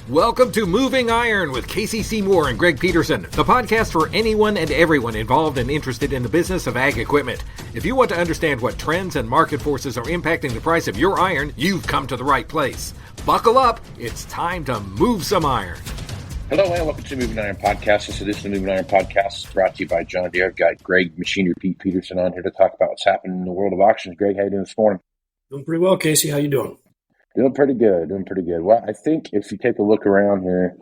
Welcome to Moving Iron with Casey Seymour and Greg Peterson, the podcast for anyone and everyone involved and interested in the business of ag equipment. If you want to understand what trends and market forces are impacting the price of your iron, you've come to the right place. Buckle up, it's time to move some iron. Hello and welcome to Moving Iron Podcast. This edition of Moving Iron Podcast is brought to you by John Deere. I've got Greg Machinery Pete Peterson on here to talk about what's happening in the world of auctions. Greg, how you doing this morning? Doing pretty well, Casey. How you doing? Doing pretty good. Well, I think if you take a look around here,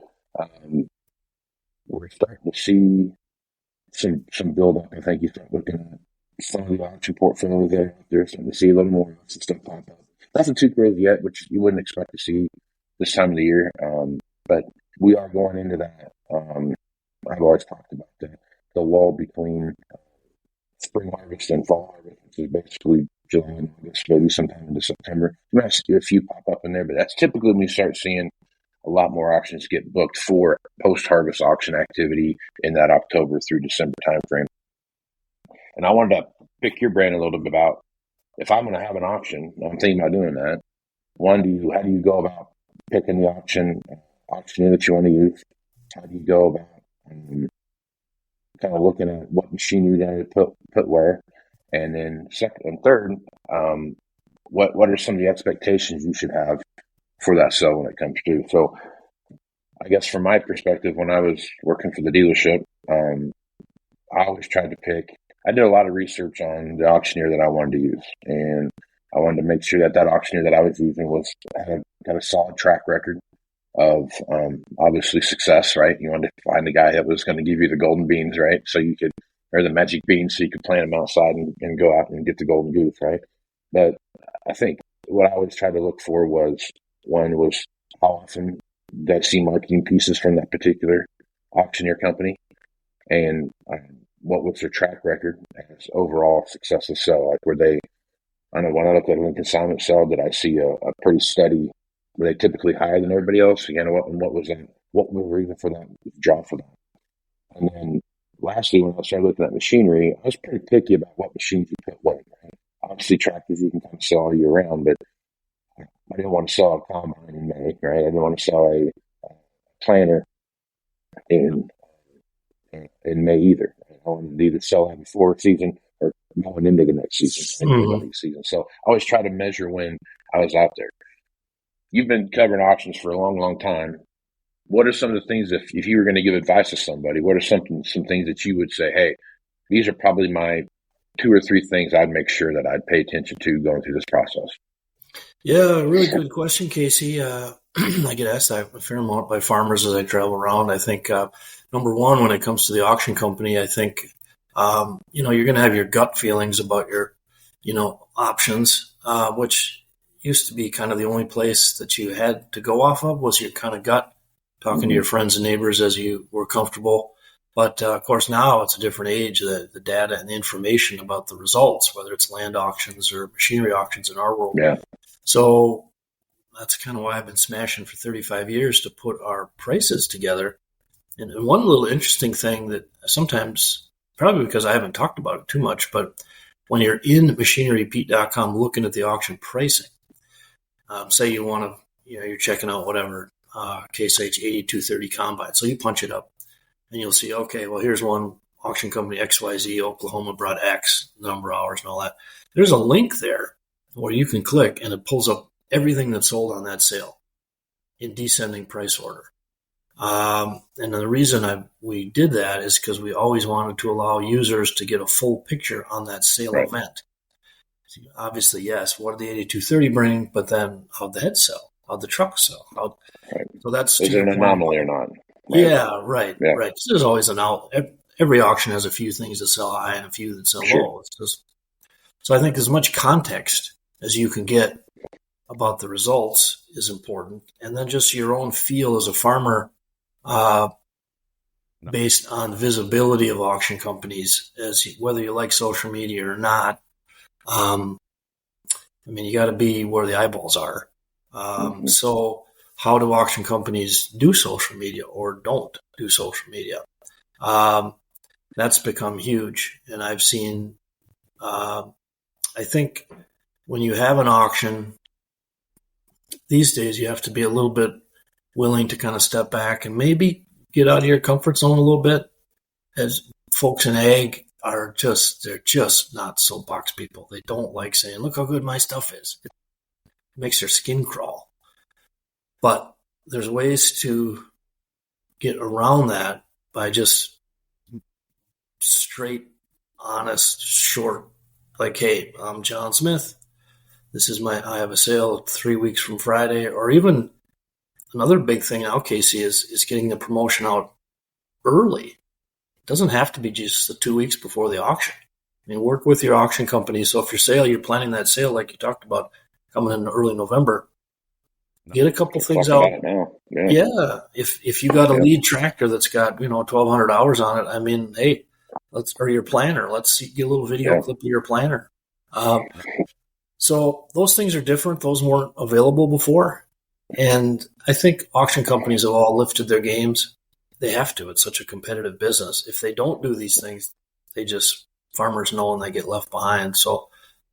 we're starting to see some build up. I think you start looking at some of the auction portfolio there. They're starting to see a little more stuff pop up. Nothing too crazy yet, which you wouldn't expect to see this time of the year. But we are going into that. I've always talked about the lull between spring harvest and fall harvest, which is basically July and August, maybe sometime into September. You might see a few pop up in there, but that's typically when you start seeing a lot more auctions get booked for post-harvest auction activity in that October through December timeframe. And I wanted to pick your brain a little bit about if I'm going to have an auction, I'm thinking about doing that. One, how do you go about picking the auctioneer that you want to use? How do you go about kind of looking at what machinery you're going to put where? And then second and third, what are some of the expectations you should have for that sale when it comes to? So I guess from my perspective, when I was working for the dealership, I always tried to I did a lot of research on the auctioneer that I wanted to use. And I wanted to make sure that auctioneer that I was using had a solid track record of obviously success, right? You wanted to find a guy that was going to give you the golden beans, right? Or the magic beans, so you could plant them outside and go out and get the golden goose, right? But I think what I always tried to look for was how often did I see marketing pieces from that particular auctioneer company, and what was their track record as overall success of sale? Like, I know when I look at a consignment sale, did I see a pretty steady? Were they typically higher than everybody else? What was that? What was the reason for that job for that? And then lastly, when I started looking at machinery, I was pretty picky about what machines you put when. Right? Obviously, tractors you can kind of sell all year round, but I didn't want to sell a combine in May, right? I didn't want to sell a planter in May either. I wanted to either sell that before season or going into the next season. So I always try to measure when I was out there. You've been covering auctions for a long, long time. What are some of the things, if you were going to give advice to somebody, what are some things that you would say, hey, these are probably my 2 or 3 things I'd make sure that I'd pay attention to going through this process? Yeah, really good question, Casey. I get asked that a fair amount by farmers as I travel around. I think, number one, when it comes to the auction company, I think, you're going to have your gut feelings about your, options, which used to be kind of the only place that you had to go off of was your kind of gut, talking to your friends and neighbors as you were comfortable. But, of course, now it's a different age. The data and the information about the results, whether it's land auctions or machinery auctions in our world. Yeah. So that's kind of why I've been smashing for 35 years to put our prices together. And one little interesting thing that sometimes, probably because I haven't talked about it too much, but when you're in machinerypete.com looking at the auction pricing, say you want to, you're checking out whatever, Case IH 8230 combine. So you punch it up and you'll see, okay, well, here's one auction company XYZ, Oklahoma brought X number of hours and all that. There's a link there where you can click and it pulls up everything that's sold on that sale in descending price order. And the reason we did that is because we always wanted to allow users to get a full picture on that sale event. Obviously, yes, what did the 8230 bring, but then how'd the head sell? How'd the truck sell? So that's is it an anomaly or not? Right? Yeah, right. There's always every auction has a few things that sell high and a few that sell low. So I think as much context as you can get about the results is important, and then just your own feel as a farmer, based on visibility of auction companies, as whether you like social media or not. You got to be where the eyeballs are. So how do auction companies do social media or don't do social media? That's become huge. And I've seen, I think when you have an auction, these days you have to be a little bit willing to kind of step back and maybe get out of your comfort zone a little bit. As folks in ag they're just not soapbox people. They don't like saying, look how good my stuff is. It makes their skin crawl. But there's ways to get around that by just straight, honest, short, like, hey, I'm John Smith. I have a sale 3 weeks from Friday. Or even another big thing now, Casey, is getting the promotion out early. It doesn't have to be just the 2 weeks before the auction. I mean, work with your auction company. So if you're planning that sale, like you talked about, coming in early November, get a couple things out. Yeah. If you got a lead tractor that's got 1,200 hours on it, I mean, hey, or your planner. Let's get a little video clip of your planner. So those things are different. Those weren't available before. And I think auction companies have all lifted their games. They have to. It's such a competitive business. If they don't do these things, farmers know and they get left behind. So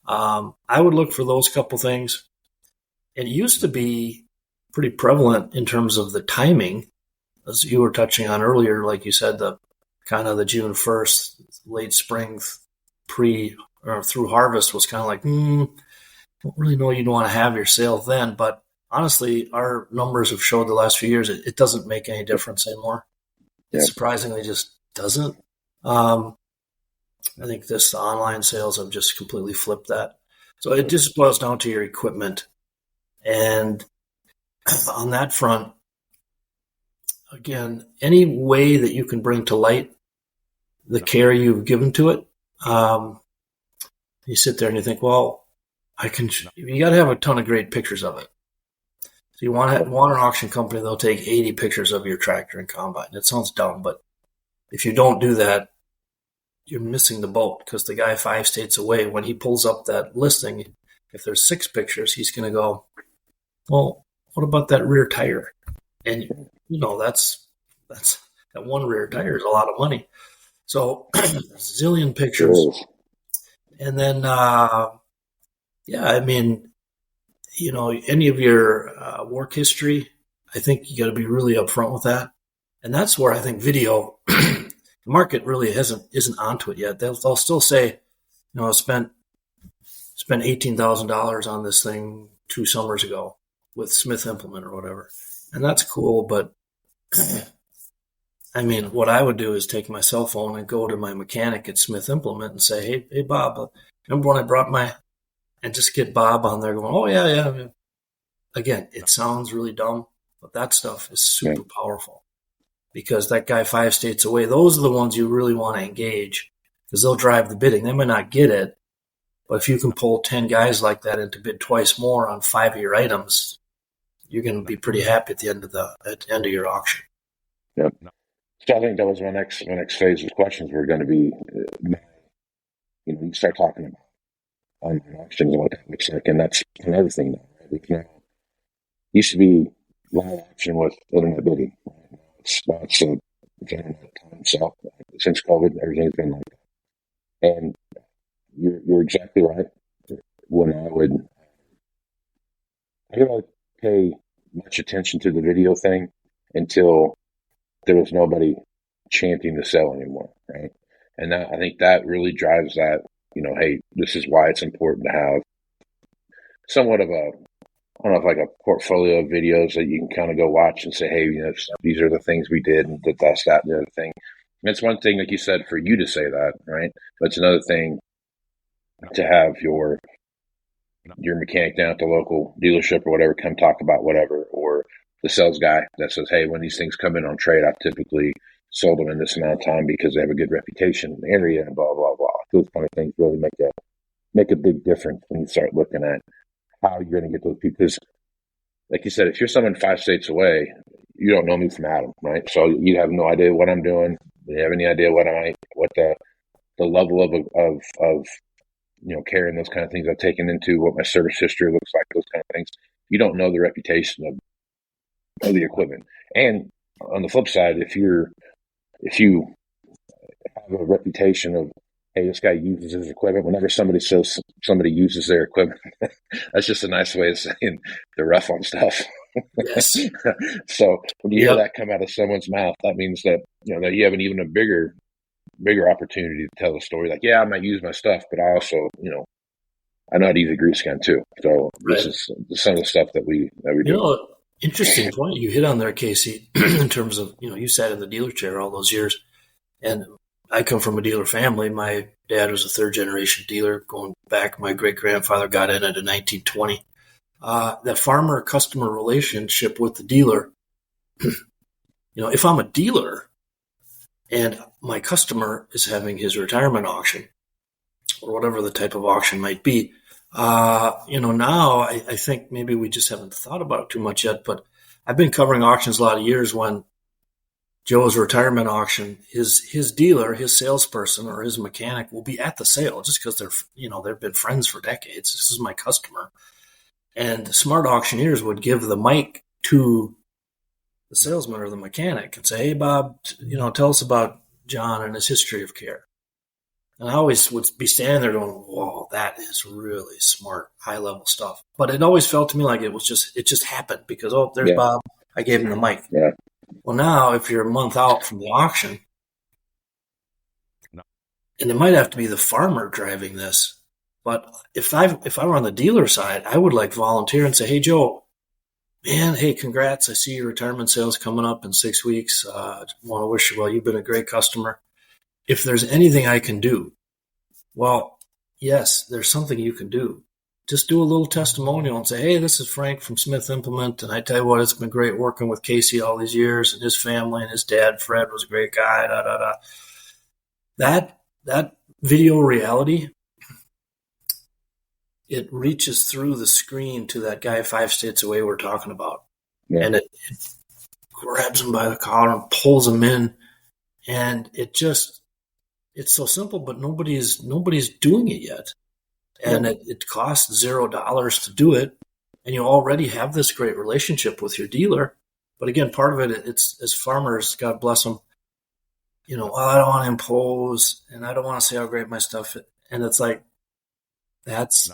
I would look for those couple things. It used to be pretty prevalent in terms of the timing, as you were touching on earlier, like you said, the kind of the June 1st, late spring, or through harvest was kind of like, don't really know you'd want to have your sale then. But honestly, our numbers have showed the last few years it doesn't make any difference anymore. It surprisingly just doesn't. I think the online sales have just completely flipped that. So it just boils down to your equipment. And on that front, again, any way that you can bring to light the care you've given to it, you sit there and you think, well, you got to have a ton of great pictures of it. So you want an auction company, they'll take 80 pictures of your tractor and combine. It sounds dumb, but if you don't do that, you're missing the boat, because the guy 5 states away, when he pulls up that listing, if there's 6 pictures, he's going to go, well, what about that rear tire? And that's that one rear tire is a lot of money. So a zillion pictures. And then, any of your work history, I think you got to be really upfront with that. And that's where I think video, the market really isn't onto it yet. They'll still say, I spent $18,000 on this thing 2 summers ago with Smith Implement or whatever. And that's cool. But I mean, what I would do is take my cell phone and go to my mechanic at Smith Implement and say, hey, Bob, remember when I brought and just get Bob on there going, oh, yeah. Again, it sounds really dumb, but that stuff is super powerful, because that guy 5 states away, those are the ones you really want to engage, because they'll drive the bidding. They might not get it, but if you can pull 10 guys like that into bid twice more on 5 of your items, you're going to be pretty happy at the end of your auction. Yep. So I think that was my next phase of questions were going to be, you start talking about online auctions and what that looks like, and that's another thing now, right? We can used to be live auction with internet bidding. Right? It's internet time. So since COVID, everything's been like that. And you're exactly right. When I didn't pay much attention to the video thing until there was nobody championing the sell anymore, right? And I think that really drives that, hey, this is why it's important to have somewhat of like a portfolio of videos that you can kind of go watch and say, hey, these are the things we did, and that's that, and the other thing. And it's one thing, like you said, for you to say that, right? But it's another thing to have your mechanic down at the local dealership or whatever come talk about whatever, or the sales guy that says, hey, when these things come in on trade, I've typically sold them in this amount of time because they have a good reputation in the area, and blah, blah, blah. Those kind of things really make a big difference when you start looking at how you're going to get those people. Because, like you said, if you're someone 5 states away, you don't know me from Adam, right? So you have no idea what I'm doing. You have any idea what the level of carrying those kind of things I've taken into, what my service history looks like, those kind of things. You don't know the reputation of the equipment. And on the flip side, if you have a reputation of, hey, this guy uses his equipment, whenever somebody says somebody uses their equipment, that's just a nice way of saying they're rough on stuff. Yes. So when you hear Yep. that come out of someone's mouth, that means that, that you have an even a bigger opportunity to tell a story. Like, yeah, I might use my stuff, but I also, I know how to use a grease gun too. So this Right. is some of the stuff that we do. Interesting point you hit on there, Casey, in terms of, you sat in the dealer chair all those years. And I come from a dealer family. My dad was a third generation dealer going back. My great grandfather got in it in 1920. That farmer customer relationship with the dealer, if I'm a dealer and my customer is having his retirement auction or whatever the type of auction might be, now I think maybe we just haven't thought about it too much yet, but I've been covering auctions a lot of years. When Joe's retirement auction, his dealer, his salesperson, or his mechanic will be at the sale just because they've been friends for decades. This is my customer. And smart auctioneers would give the mic to the salesman or the mechanic and say, "Hey, Bob, tell us about John and his history of care." And I always would be standing there going, "Whoa, that is really smart, high level stuff." But it always felt to me like it just happened because, oh, there's Bob. I gave him the mic. Yeah. Well, now if you're a month out from the auction, and it might have to be the farmer driving this, but if I were on the dealer side, I would volunteer and say, "Hey, Joe, man, hey, congrats. I see your retirement sales coming up in 6 weeks. Want to wish you well. You've been a great customer. If there's anything I can do," well, yes, there's something you can do. Just do a little testimonial and say, "Hey, this is Frank from Smith Implement, and I tell you what, it's been great working with Casey all these years, and his family, and his dad, Fred, was a great guy, da, da, da." That video reality, it reaches through the screen to that guy 5 states away we're talking about. Yeah. And it grabs him by the collar and pulls him in. And it's so simple, but nobody's doing it yet. And it costs $0 to do it. And you already have this great relationship with your dealer. But again, part of it, it's as farmers, God bless them, I don't want to impose and I don't want to say how great my stuff is. And it's like, that's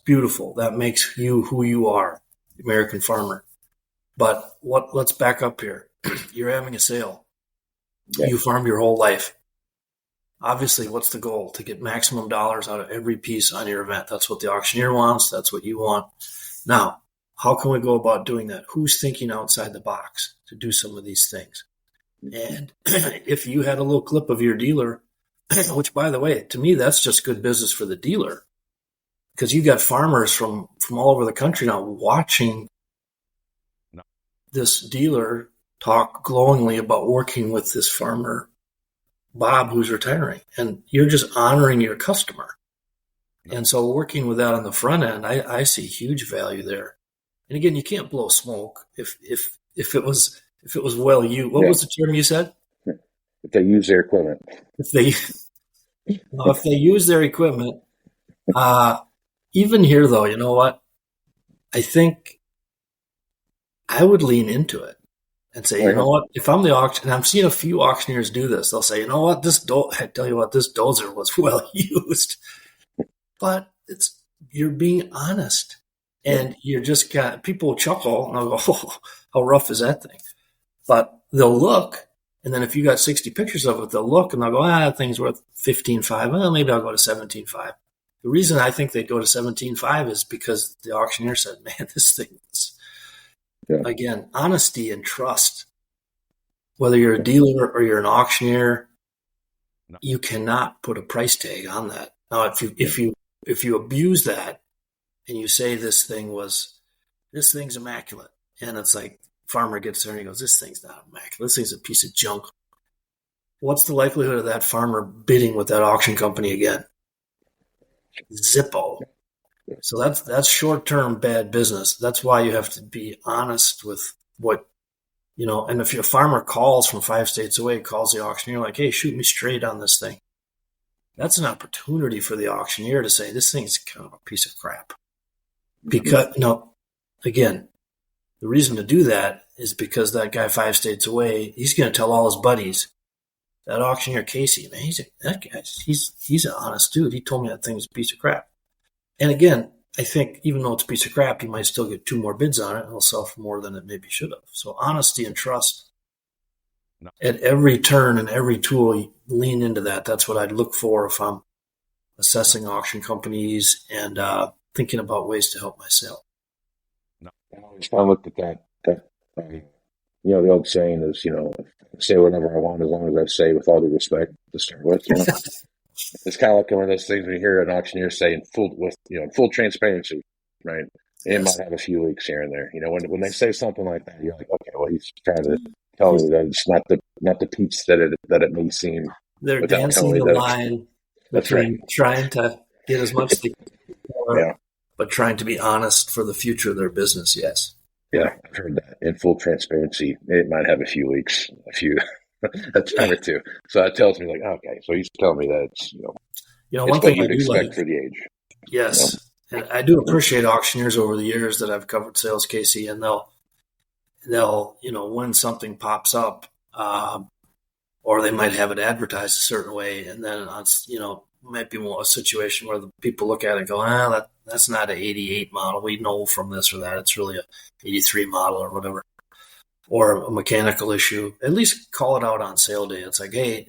beautiful. That makes you who you are, the American farmer. But let's back up here. You're having a sale. Yeah. You farm your whole life. Obviously, what's the goal? To get maximum dollars out of every piece on your event. That's what the auctioneer wants. That's what you want. Now, how can we go about doing that? Who's thinking outside the box to do some of these things? And if you had a little clip of your dealer, which, by the way, to me, that's just good business for the dealer, because you got farmers from all over the country now watching this dealer talk glowingly about working with this farmer, Bob, who's retiring, and you're just honoring your customer. And so working with that on the front end, I see huge value there. And again, you can't blow smoke if it was well used. What was the term you said? If they use their equipment. If they use their equipment, even here though, you know what? I think I would lean into it and say, you know what? If I'm the auction, and I'm seeing a few auctioneers do this, they'll say, you know what? This dozer was well used. But you're being honest, and you're just people chuckle and they'll go, "Oh, how rough is that thing?" But they'll look, and then if you got 60 pictures of it, they'll look and they'll go, that thing's worth $15,500. Well, maybe I'll go to $17,500. The reason I think they'd go to $17,500 is because the auctioneer said, "Man, this thing is." Yeah. Again, honesty and trust. Whether you're a dealer or you're an auctioneer, you cannot put a price tag on that. Now, if you abuse that and you say this thing's immaculate, and it's like farmer gets there and he goes, "This thing's not immaculate. This thing's a piece of junk." What's the likelihood of that farmer bidding with that auction company again? Zippo. So that's short-term bad business. That's why you have to be honest with what, and if your farmer calls from 5 states away, calls the auctioneer like, "Hey, shoot me straight on this thing." That's an opportunity for the auctioneer to say, "This thing's kind of a piece of crap." Because, again, the reason to do that is because that guy 5 states away, he's going to tell all his buddies, that auctioneer Casey, man, he's an honest dude. He told me that thing was a piece of crap. And again, I think even though it's a piece of crap, you might still get 2 more bids on it, and it'll sell for more than it maybe should have. So honesty and trust at every turn and every tool, you lean into that. That's what I'd look for if I'm assessing auction companies and thinking about ways to help myself. I always kind of looked at that, the old saying is, say whatever I want as long as I say with all due respect to start with. It's kind of like one of those things we hear an auctioneer say in full transparency, right? It might have a few leaks here and there. When they say something like that, you're like, okay, well, he's trying to tell me that it's not the peach that it may seem. They're dancing the line between trying to get as much as they can, but trying to be honest for the future of their business. Yes. Yeah, I've heard that. In full transparency, it might have a few leaks, a time or two. So that tells me, like, okay, so he's telling me that it's, one thing I do expect for the age. Yes. And I do appreciate auctioneers over the years that I've covered sales, Casey, and they'll when something pops up, or they might have it advertised a certain way, and then might be a situation where the people look at it and go, that's not an 88 model. We know from this or that it's really a 83 model or whatever, or a mechanical issue. At least call it out on sale day. It's like, hey,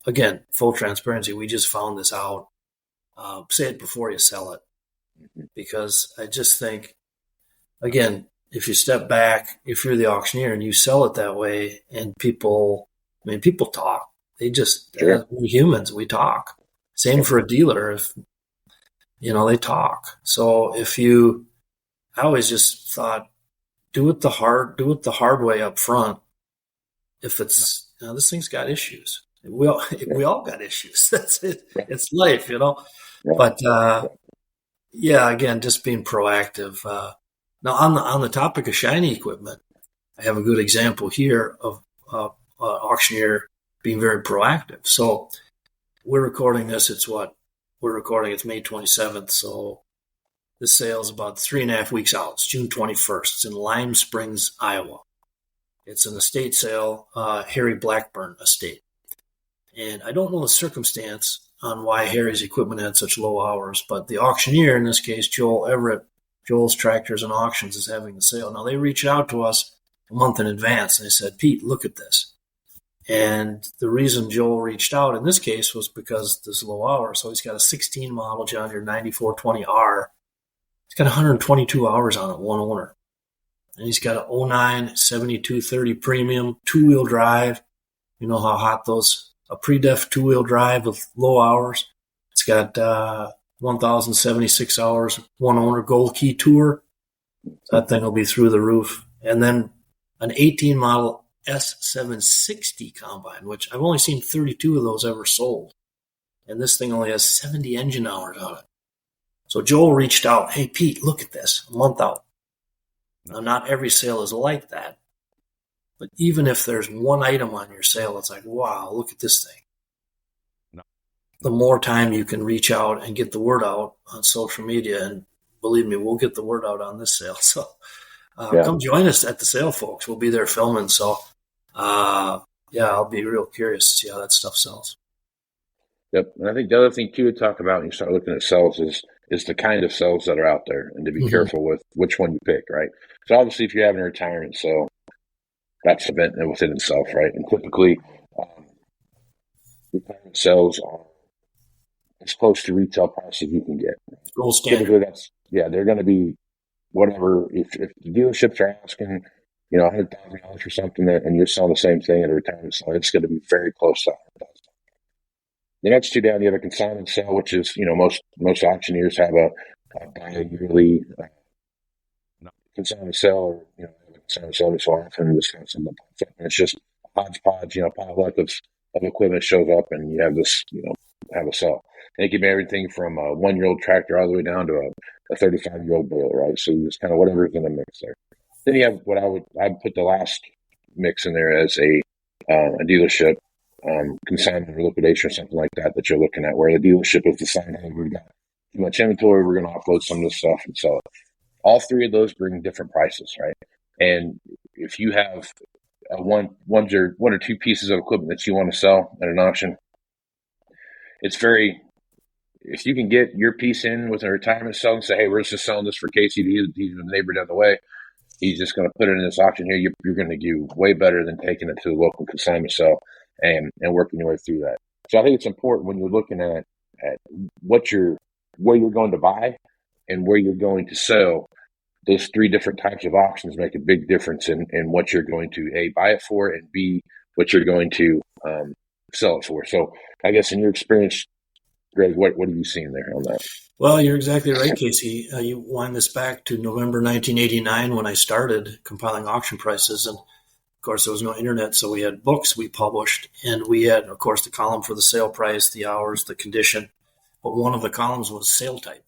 again, full transparency. We just found this out. Say it before you sell it, because I just think, again, if you step back, if you're the auctioneer and you sell it that way, and people talk. We're humans. We talk. Same for a dealer. If they talk. So I always just thought, do it the hard way up front. If it's, this thing's got issues. We all got issues. That's it. It's life, Yeah. But, again, just being proactive. Now on the topic of shiny equipment, I have a good example here of auctioneer being very proactive. So we're recording this. It's May 27th. So this sale is about 3.5 weeks out. It's June 21st. It's in Lime Springs, Iowa. It's an estate sale, Harry Blackburn estate. And I don't know the circumstance on why Harry's equipment had such low hours, but the auctioneer, in this case, Joel Everett, Joel's Tractors and Auctions, is having the sale. Now, they reached out to us a month in advance, and they said, Pete, look at this. And the reason Joel reached out in this case was because there's low hours. So he's got a 16 model John Deere 9420R. He's got 122 hours on it, one owner. And he's got an 09 7230 premium, 2-wheel drive. You know how hot a pre-def 2-wheel drive with low hours. It's got 1,076 hours, one owner, Gold Key Tour. That thing will be through the roof. And then an 18 model S760 combine, which I've only seen 32 of those ever sold. And this thing only has 70 engine hours on it. So Joel reached out, hey, Pete, look at this, a month out. Now, not every sale is like that. But even if there's one item on your sale, it's like, wow, look at this thing. No. The more time you can reach out and get the word out on social media, and believe me, we'll get the word out on this sale. So come join us at the sale, folks. We'll be there filming. So, I'll be real curious to see how that stuff sells. Yep. And I think the other thing, too, to talk about when you start looking at sales is the kind of sales that are out there, and to be careful with which one you pick, right? So obviously, if you're having a retirement sale, that's an event within itself, right? And typically, retirement sales are as close to retail price as you can get. Gold standard. Typically, they're going to be whatever. If the dealerships are asking, $100,000 for something, and you're selling the same thing at a retirement sale, it's going to be very close to $100,000. The next two down, you have a consignment sale, which is, most auctioneers have a bi-yearly consignment sale, or, consignment sale so often, this kind of something pops up. And it's just a hodgepodge, potluck of equipment shows up, and you have this, have a sale. And it can be everything from a 1-year-old tractor all the way down to a 35-year-old baler, right? So you just kind of whatever's in the mix there. Then you have what I'd put the last mix in there as a dealership, consignment or liquidation or something like that you're looking at, where the dealership has decided, hey, we've got too much inventory, we're going to offload some of this stuff and sell it. All three of those bring different prices, right? And if you have one or two pieces of equipment that you want to sell at an auction, it's very if you can get your piece in with a retirement sale and say, hey, we're just selling this for KCD, he's a neighbor down the way. He's just going to put it in this auction here. You're going to do way better than taking it to the local consignment sale and working your way through that. So I think it's important when you're looking at where you're going to buy and where you're going to sell. Those three different types of auctions make a big difference in what you're going to A, buy it for, and B, what you're going to sell it for. So I guess in your experience, Greg, what are you seeing there on that? Well, you're exactly right, Casey. You wind this back to November 1989 when I started compiling auction prices. And, of course, there was no internet, so we had books we published. And we had, of course, the column for the sale price, the hours, the condition. But one of the columns was sale type.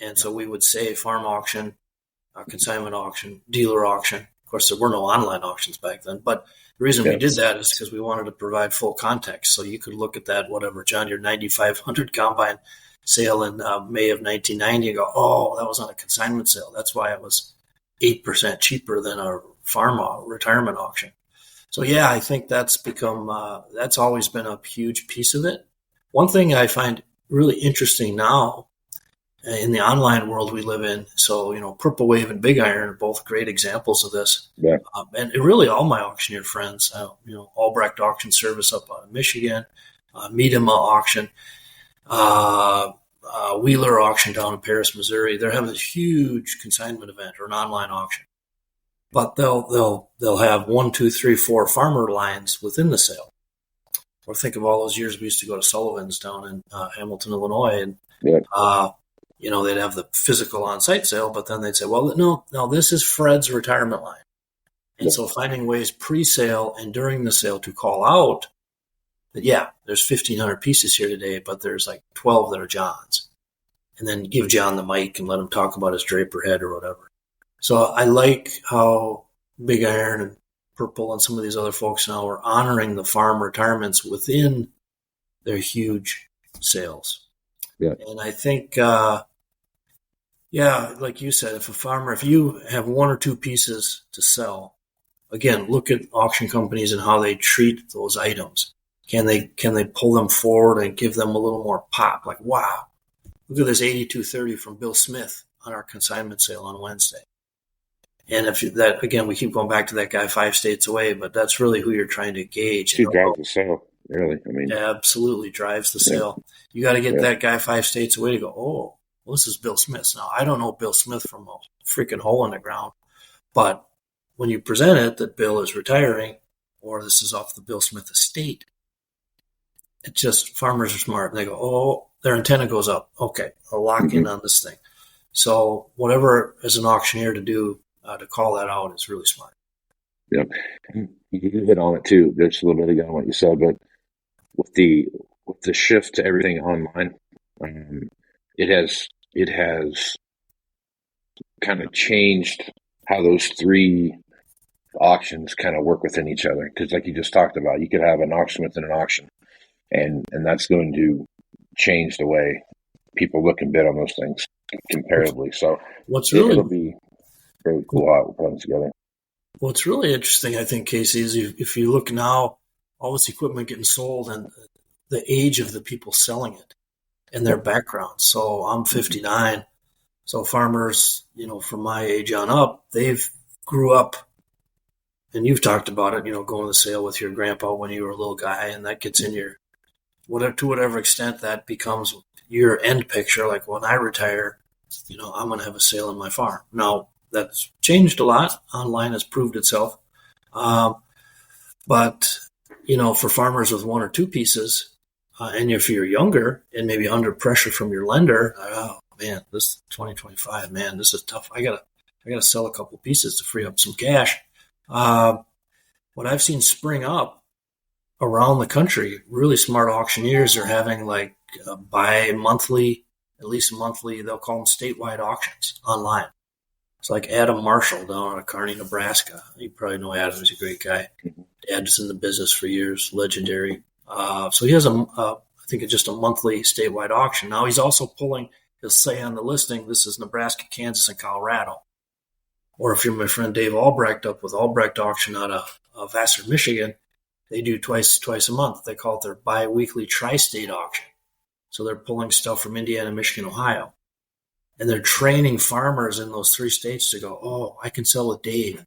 And so we would say farm auction, consignment auction, dealer auction. Of course, there were no online auctions back then. But the reason we did that is because we wanted to provide full context. So you could look at that, whatever, John, your 9,500 combine sale in May of 1990 and go, oh, that was on a consignment sale. That's why it was 8% cheaper than a farm retirement auction. So, yeah, I think that's become that's always been a huge piece of it. One thing I find really interesting now in the online world we live in, so, Purple Wave and Big Iron are both great examples of this. Yeah. And really all my auctioneer friends, Albrecht Auction Service up in Michigan, Miedema Auction, Wheeler Auction down in Paris, Missouri. They're having this huge consignment event or an online auction, but they'll have 1, 2, 3, 4 farmer lines within the sale. Or think of all those years we used to go to Sullivan's down in Hamilton, Illinois, and they'd have the physical on-site sale, but then they'd say, well, no, this is Fred's retirement line. And so finding ways pre-sale and during the sale to call out that, there's 1,500 pieces here today, but there's like 12 that are John's. And then give John the mic and let him talk about his draper head or whatever. So I like how Big Iron and Purple and some of these other folks now are honoring the farm retirements within their huge sales. Yeah. And I think, like you said, if you have 1 or 2 pieces to sell, again, look at auction companies and how they treat those items. Can they pull them forward and give them a little more pop? Like, wow, look at this 8230 from Bill Smith on our consignment sale on Wednesday. And we keep going back to that guy 5 states away, but that's really who you're trying to gauge. Who drives the sale, really? Absolutely drives the sale. You got to get that guy 5 states away to go, oh, well, this is Bill Smith. Now, I don't know Bill Smith from a freaking hole in the ground, but when you present it that Bill is retiring or this is off the Bill Smith estate, it's just farmers are smart. And they go, oh, their antenna goes up. Okay, I'll lock in on this thing. So whatever as an auctioneer to do to call that out is really smart. Yeah, you hit on it too. Just a little bit ago what you said, but with the shift to everything online, it has kind of changed how those 3 auctions kind of work within each other. Because like you just talked about, you could have an auction within an auction, and that's going to change the way people look and bid on those things comparatively. So it'll be very cool how it comes together. What's really interesting, I think, Casey, is if you look now, all this equipment getting sold and the age of the people selling it and their background. So I'm 59. So farmers, from my age on up, they've grew up, and you've talked about it, going to the sale with your grandpa when you were a little guy, and that gets in your, to whatever extent that becomes your end picture. Like when I retire, I'm going to have a sale on my farm. Now, that's changed a lot. Online has proved itself. But, for farmers with 1 or 2 pieces, and if you're younger and maybe under pressure from your lender, oh man, this 2025, man, this is tough. I gotta sell a couple pieces to free up some cash. What I've seen spring up around the country, really smart auctioneers are having like bi-monthly, at least monthly, they'll call them statewide auctions online. It's like Adam Marshall down in Kearney, Nebraska. You probably know Adam. He's a great guy. Dad's in the business for years, legendary. So he has I think it's just a monthly statewide auction. Now he's also pulling, he'll say on the listing, this is Nebraska, Kansas, and Colorado. Or if you're my friend Dave Albrecht up with Albrecht Auction out of Vassar, Michigan, they do twice a month. They call it their bi-weekly tri-state auction. So they're pulling stuff from Indiana, Michigan, Ohio. And they're training farmers in those 3 states to go, oh, I can sell with Dave.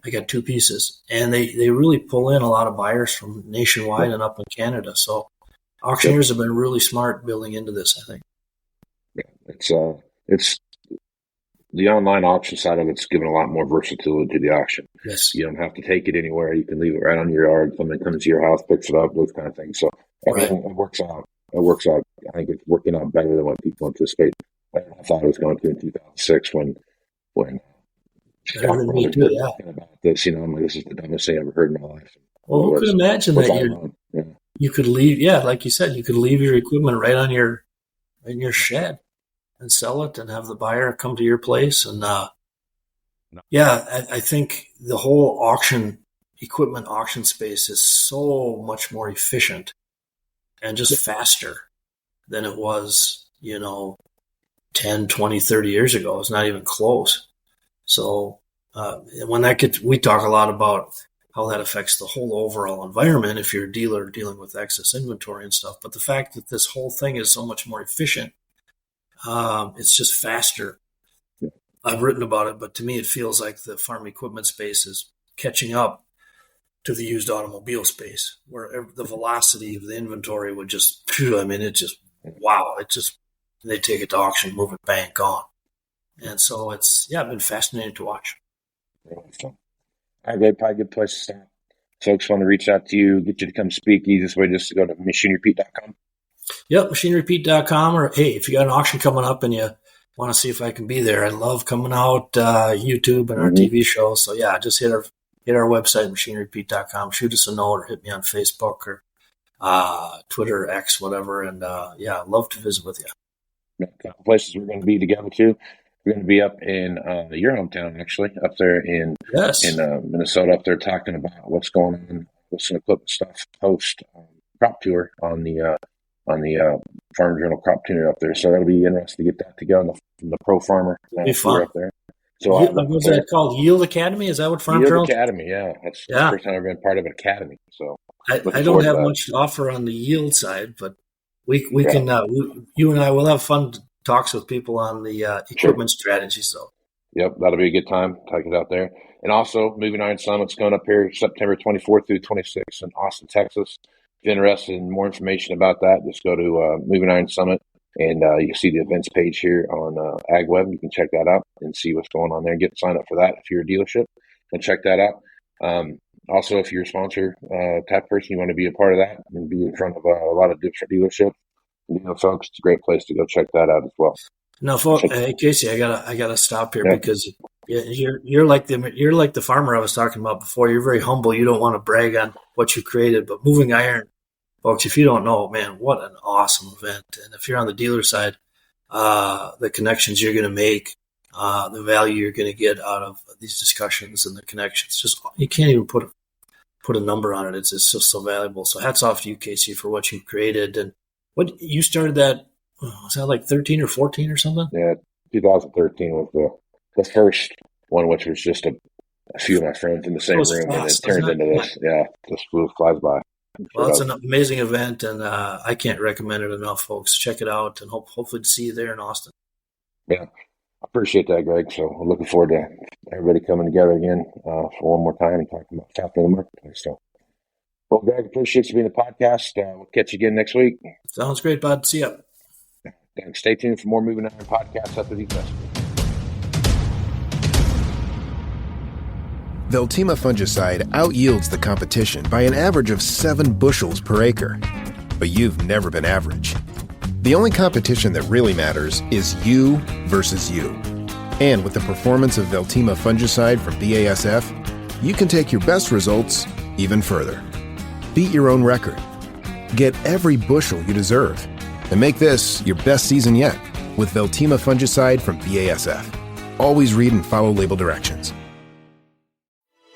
I got 2 pieces. And they really pull in a lot of buyers from nationwide and up in Canada. So auctioneers have been really smart building into this, I think. Yeah, it's the online auction side of it's given a lot more versatility to the auction. Yes. You don't have to take it anywhere. You can leave it right on your yard. Somebody comes to your house, picks it up, those kind of things. So everything it works out. It works out. I think it's working out better than what people anticipate. I thought it was going to in 2006 when Better than me too, yeah. About this, I'm like, this is the dumbest thing I've ever heard in my life. Well, who could imagine that you could leave, like you said, you could leave your equipment right on in your shed and sell it and have the buyer come to your place. And I think the whole equipment auction space is so much more efficient and just faster than it was, 10, 20, 30 years ago. It's not even close. So we talk a lot about how that affects the whole overall environment if you're a dealer dealing with excess inventory and stuff. But the fact that this whole thing is so much more efficient, it's just faster. I've written about it, but to me, it feels like the farm equipment space is catching up to the used automobile space, where the velocity of the inventory would just, they take it to auction, move it, bang, gone. And so it's been fascinating to watch. All right, great, probably a good place to start. Folks want to reach out to you, get you to come speak. Easiest way just to go to machinerypete.com. Yep, machinerypete.com. Or hey, if you got an auction coming up and you want to see if I can be there, I love coming out YouTube and our TV show. So just hit our website, machinerypete.com. Shoot us a note or hit me on Facebook or Twitter, X, whatever. And I'd love to visit with you. A couple places we're going to be together too. We're going to be up in your hometown, actually, up there in Minnesota, up there talking about what's going on with some equipment stuff. Post crop tour on the Farm Journal crop tour up there. So that'll be interesting to get that together from the Pro Farmer tour up there. So what's that called? Yield Academy? Is that what Farm Journal? Yield Academy, yeah. That's the first time I've been part of an academy. So I don't have much to offer on the yield side, but we can you and I will have fun talks with people on the equipment strategy. So, yep, that'll be a good time. Take it out there. And also, Moving Iron Summit's going up here September 24th through 26th in Austin, Texas. If you're interested in more information about that, just go to Moving Iron Summit, and you can see the events page here on AgWeb. You can check that out and see what's going on there and get signed up for that if you're a dealership. And check that out. Also, if you're a sponsor type person, you want to be a part of that and be in front of a lot of different dealerships. Folks, it's a great place to go check that out as well. Now, folks, hey, Casey, I gotta stop here because you're like the farmer I was talking about before. You're very humble. You don't want to brag on what you created, but Moving Iron, folks, if you don't know, man, what an awesome event! And if you're on the dealer side, the connections you're going to make, the value you're going to get out of these discussions and the connections, just you can't even put a number on it. It's just so valuable. So hats off to you, Casey, for what you created. And what you started that, was that like 13 or 14 or something? Yeah, 2013 was the first one, which was just a few of my friends in the same room, and it turned into this. Yeah, this flies by. Well, it's an amazing event, and I can't recommend it enough, folks. Check it out, and hopefully to see you there in Austin. Yeah, I appreciate that, Greg. So I'm looking forward to everybody coming together again for one more time and talking about Captain of the Marketplace. So, well, Greg, appreciate you being on the podcast. We'll catch you again next week. Sounds great, bud. See ya. Thanks. Stay tuned for more Moving Iron podcasts after these messages. Veltima fungicide out-yields the competition by an average of 7 bushels per acre. But you've never been average. The only competition that really matters is you versus you. And with the performance of Veltima fungicide from BASF, you can take your best results even further. Beat your own record. Get every bushel you deserve. And make this your best season yet with Veltima fungicide from BASF. Always read and follow label directions.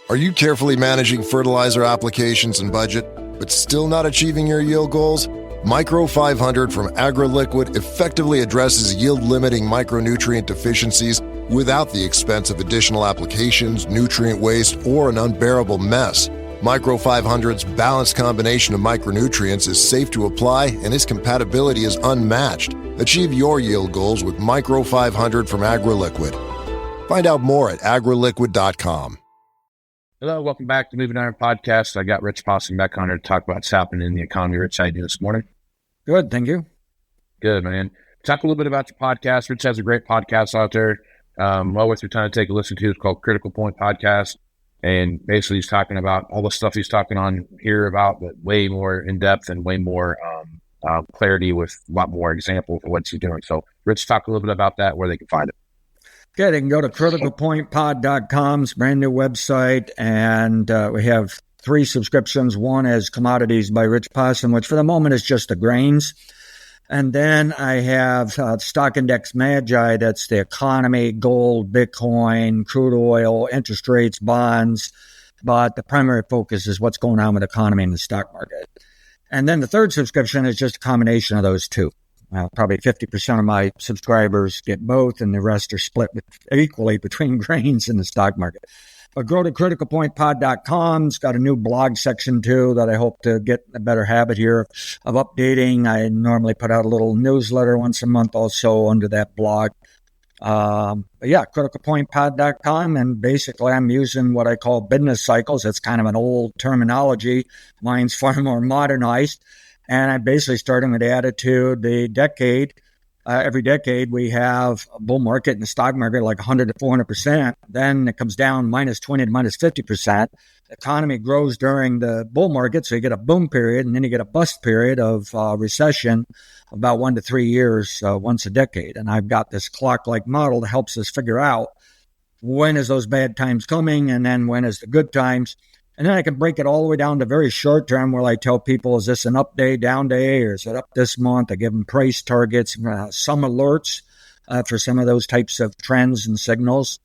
Are you carefully managing fertilizer applications and budget, but still not achieving your yield goals? Micro 500 from AgroLiquid effectively addresses yield-limiting micronutrient deficiencies without the expense of additional applications, nutrient waste, or an unbearable mess. Micro 500's balanced combination of micronutrients is safe to apply and its compatibility is unmatched. Achieve your yield goals with Micro 500 from AgroLiquid. Find out more at agroliquid.com. Hello, welcome back to Moving Iron Podcast. I got Rich Possum back on here to talk about what's happening in the economy. Rich, how you doing this morning? Good, thank you. Good, man. Talk a little bit about your podcast. Rich has a great podcast out there. Well worth your time to take a listen to. It's called Critical Point Podcast. And basically he's talking about all the stuff he's talking on here about, but way more in depth and way more clarity with a lot more examples of what he's doing. So Rich, talk a little bit about that, where they can find it. Okay, they can go to criticalpointpod.com. It's a brand new website. And we have 3 subscriptions. One is Commodities by Rich Possum, which for the moment is just the grains. And then I have Stock Index Magi. That's the economy, gold, Bitcoin, crude oil, interest rates, bonds. But the primary focus is what's going on with the economy and the stock market. And then the third subscription is just a combination of those two. Probably 50% of my subscribers get both, and the rest are split equally between grains and the stock market. But go to criticalpointpod.com. It's got a new blog section, too, that I hope to get a better habit here of updating. I normally put out a little newsletter once a month also under that blog. But yeah, criticalpointpod.com. And basically, I'm using what I call business cycles. It's kind of an old terminology. Mine's far more modernized. And I'm basically starting with the attitude, the decade. Every decade, we have a bull market in the stock market like 100 to 400%. Then it comes down minus 20 to minus 50%. The economy grows during the bull market, so you get a boom period, and then you get a bust period of recession, about 1 to 3 years, once a decade. And I've got this clock-like model that helps us figure out when is those bad times coming, and then when is the good times. And then I can break it all the way down to very short term, where I tell people, is this an up day, down day, or is it up this month? I give them price targets, some alerts for some of those types of trends and signals.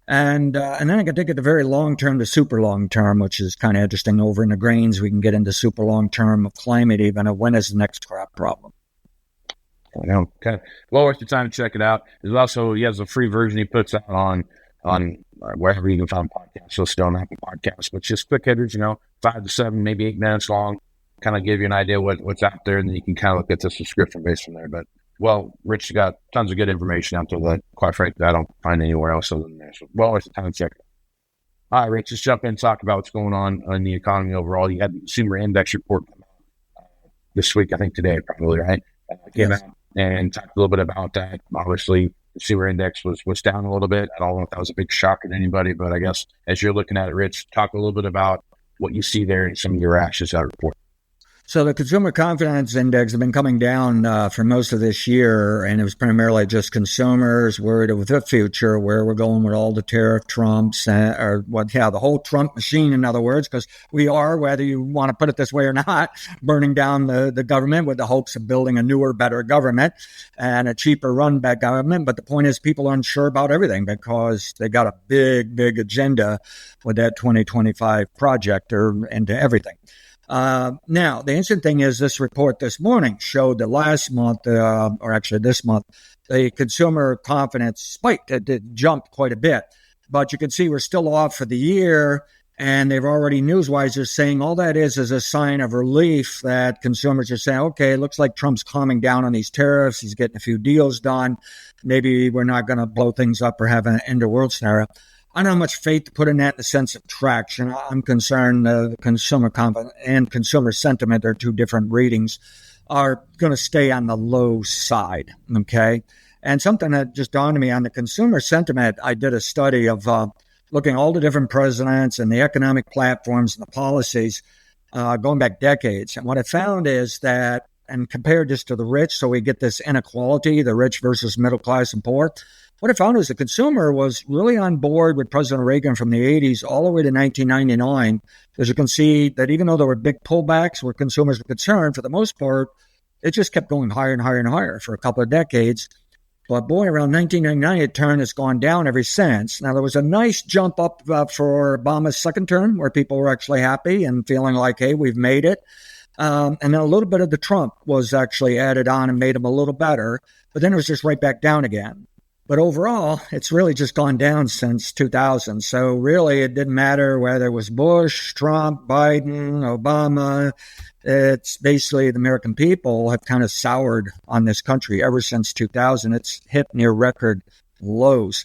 And then I can take it to very long term to super long term, which is kind of interesting. Over in the grains, we can get into super long term of climate, even of when is the next crop problem. Okay. Well worth your time to check it out. There's also, he has a free version he puts out on wherever you can find podcasts. So still on Apple Podcasts, but just quick hitters, 5 to 7, maybe 8 minutes long, kind of give you an idea what's out there, and then you can kind of look at the subscription base from there. But, well, Rich got tons of good information out there that, quite frankly, I don't find anywhere else other than there. So, well, it's time to check it out. All right, Rich, let's jump in and talk about what's going on in the economy overall. You had the Consumer Index report this week, I think today, probably, right? Came out and talked a little bit about that. Obviously, Consumer Index was down a little bit. I don't know if that was a big shocker to anybody, but I guess as you're looking at it, Rich, talk a little bit about what you see there and some of your reactions to that report. So the Consumer Confidence Index has been coming down for most of this year, and it was primarily just consumers worried with the future, where we're going with all the tariff Trumps, the whole Trump machine, in other words, because we are, whether you want to put it this way or not, burning down the government with the hopes of building a newer, better government and a cheaper run-back government. But the point is, people are unsure about everything because they got a big, big agenda with that 2025 project or into everything. Now, the interesting thing is this report this morning showed that last month, or actually this month, the consumer confidence spiked. It jumped quite a bit. But you can see we're still off for the year, and they've already, Newswise is saying all that is a sign of relief that consumers are saying, okay, it looks like Trump's calming down on these tariffs. He's getting a few deals done. Maybe we're not going to blow things up or have an end of world scenario. I don't have much faith to put in that in the sense of traction. I'm concerned consumer confidence and consumer sentiment, are 2 different readings, are going to stay on the low side, okay? And something that just dawned on me on the consumer sentiment, I did a study of looking at all the different presidents and the economic platforms and the policies going back decades. And what I found is that, and compared this to the rich, so we get this inequality, the rich versus middle class and poor, what I found was the consumer was really on board with President Reagan from the 80s all the way to 1999. As you can see, that even though there were big pullbacks where consumers were concerned, for the most part, it just kept going higher and higher and higher for a couple of decades. But boy, around 1999, it turned, it's gone down ever since. Now, there was a nice jump up for Obama's second term where people were actually happy and feeling like, hey, we've made it. And then a little bit of the Trump was actually added on and made them a little better. But then it was just right back down again. But overall, it's really just gone down since 2000. So really, it didn't matter whether it was Bush, Trump, Biden, Obama. It's basically the American people have kind of soured on this country ever since 2000. It's hit near record lows.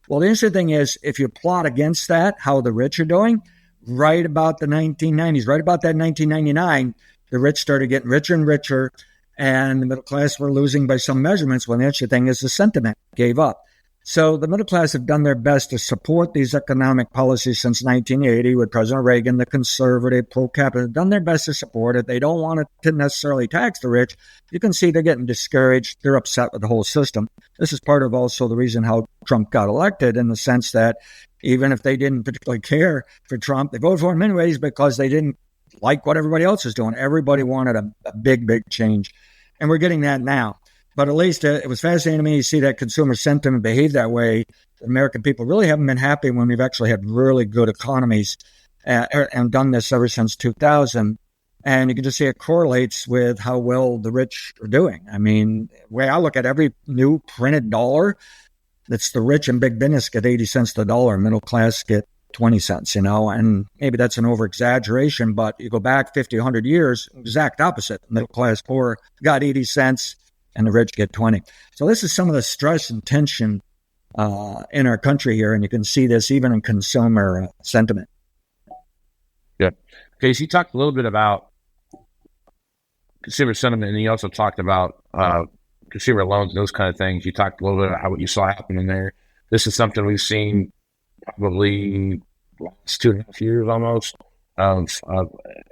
Well, the interesting thing is, if you plot against that, how the rich are doing, right about the 1990s, right about that 1999, the rich started getting richer and richer, and the middle class were losing by some measurements. Well, the interesting thing is the sentiment gave up. So the middle class have done their best to support these economic policies since 1980 with President Reagan, the conservative, pro-capital, done their best to support it. They don't want to necessarily tax the rich. You can see they're getting discouraged. They're upset with the whole system. This is part of also the reason how Trump got elected, in the sense that even if they didn't particularly care for Trump, they voted for him anyways because they didn't like what everybody else is doing. Everybody wanted a big, big change. And we're getting that now. But at least it was fascinating to me to see that consumer sentiment behave that way. The American people really haven't been happy when we've actually had really good economies and done this ever since 2000. And you can just see it correlates with how well the rich are doing. I mean, the way I look at every new printed dollar, that's the rich and big business get 80 cents the dollar, middle class get 20 cents, and maybe that's an over-exaggeration, but you go back 50, 100 years, exact opposite. Middle class poor got 80 cents and the rich get 20. So this is some of the stress and tension in our country here, and you can see this even in consumer sentiment. Yeah. Okay, so you talked a little bit about consumer sentiment, and you also talked about consumer loans and those kind of things. You talked a little bit about what you saw happening there. This is something we've seen probably last 2.5 years almost of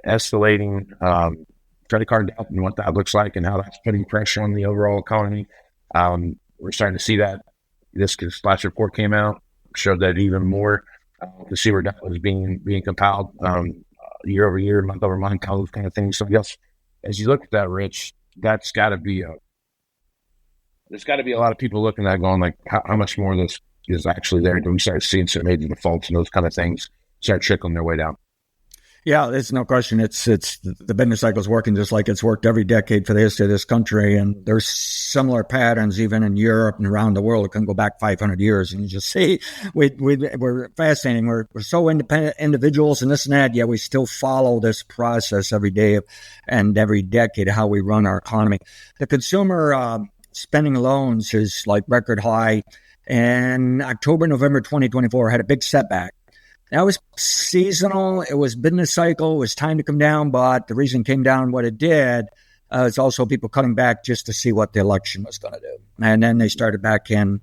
escalating credit card debt and what that looks like and how that's putting pressure on the overall economy. We're starting to see that. This last report came out, showed that even more consumer debt was being compiled year over year, month over month, all those kind of things. So I guess as you look at that, Rich, that's got to be there's got to be a lot of people looking at that going like, how much more of this is actually there? Do we start seeing some major defaults and those kind of things start trickling their way down? Yeah, there's no question. It's the business cycle is working just like it's worked every decade for the history of this country, and there's similar patterns even in Europe and around the world. It can go back 500 years, and you just see we're fascinating. We're so independent individuals and this and that, yet we still follow this process every day and every decade of how we run our economy. The consumer spending loans is like record high. And October, November 2024 had a big setback. That was seasonal. It was business cycle. It was time to come down. But the reason it came down what it did is also people cutting back just to see what the election was going to do. And then they started back in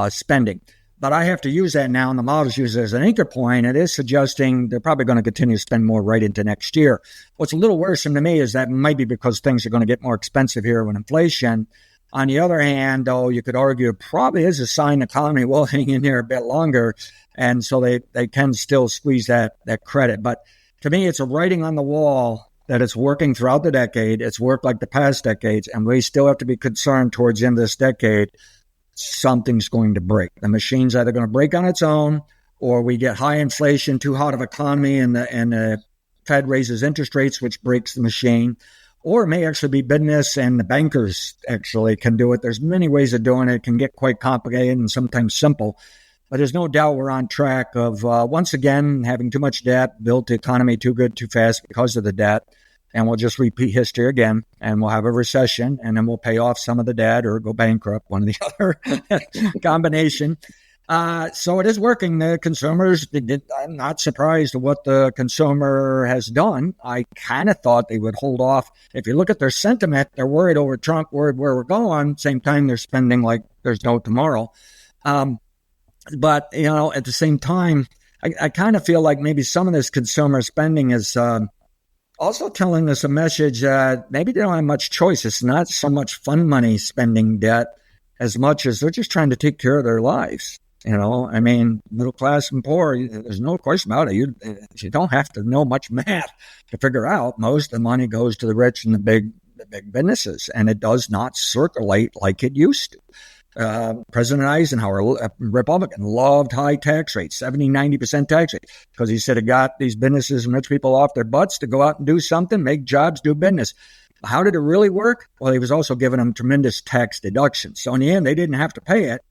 spending. But I have to use that now, and the models use it as an anchor point. It is suggesting they're probably going to continue to spend more right into next year. What's a little worrisome to me is that might be because things are going to get more expensive here with inflation. On the other hand, though, you could argue it probably is a sign the economy will hang in there a bit longer, and so they can still squeeze that credit. But to me, it's a writing on the wall that it's working throughout the decade. It's worked like the past decades, and we still have to be concerned towards the end of this decade, something's going to break. The machine's either going to break on its own, or we get high inflation, too hot of economy, and the Fed raises interest rates, which breaks the machine. Or it may actually be business and the bankers actually can do it. There's many ways of doing it. It can get quite complicated and sometimes simple. But there's no doubt we're on track of, once again, having too much debt, built the economy too good, too fast because of the debt. And we'll just repeat history again, and we'll have a recession, and then we'll pay off some of the debt or go bankrupt, one or the other combination. So it is working. The consumers, I'm not surprised at what the consumer has done. I kind of thought they would hold off. If you look at their sentiment, they're worried over Trump, worried where we're going. Same time, they're spending like there's no tomorrow. But, at the same time, I kind of feel like maybe some of this consumer spending is also telling us a message that maybe they don't have much choice. It's not so much fun money spending debt as much as they're just trying to take care of their lives. Middle class and poor, there's no question about it. You don't have to know much math to figure out most of the money goes to the rich and the big businesses, and it does not circulate like it used to. President Eisenhower, a Republican, loved high tax rates, 70, 90% tax rate, because he said it got these businesses and rich people off their butts to go out and do something, make jobs, do business. How did it really work? Well, he was also giving them tremendous tax deductions. So in the end, they didn't have to pay it.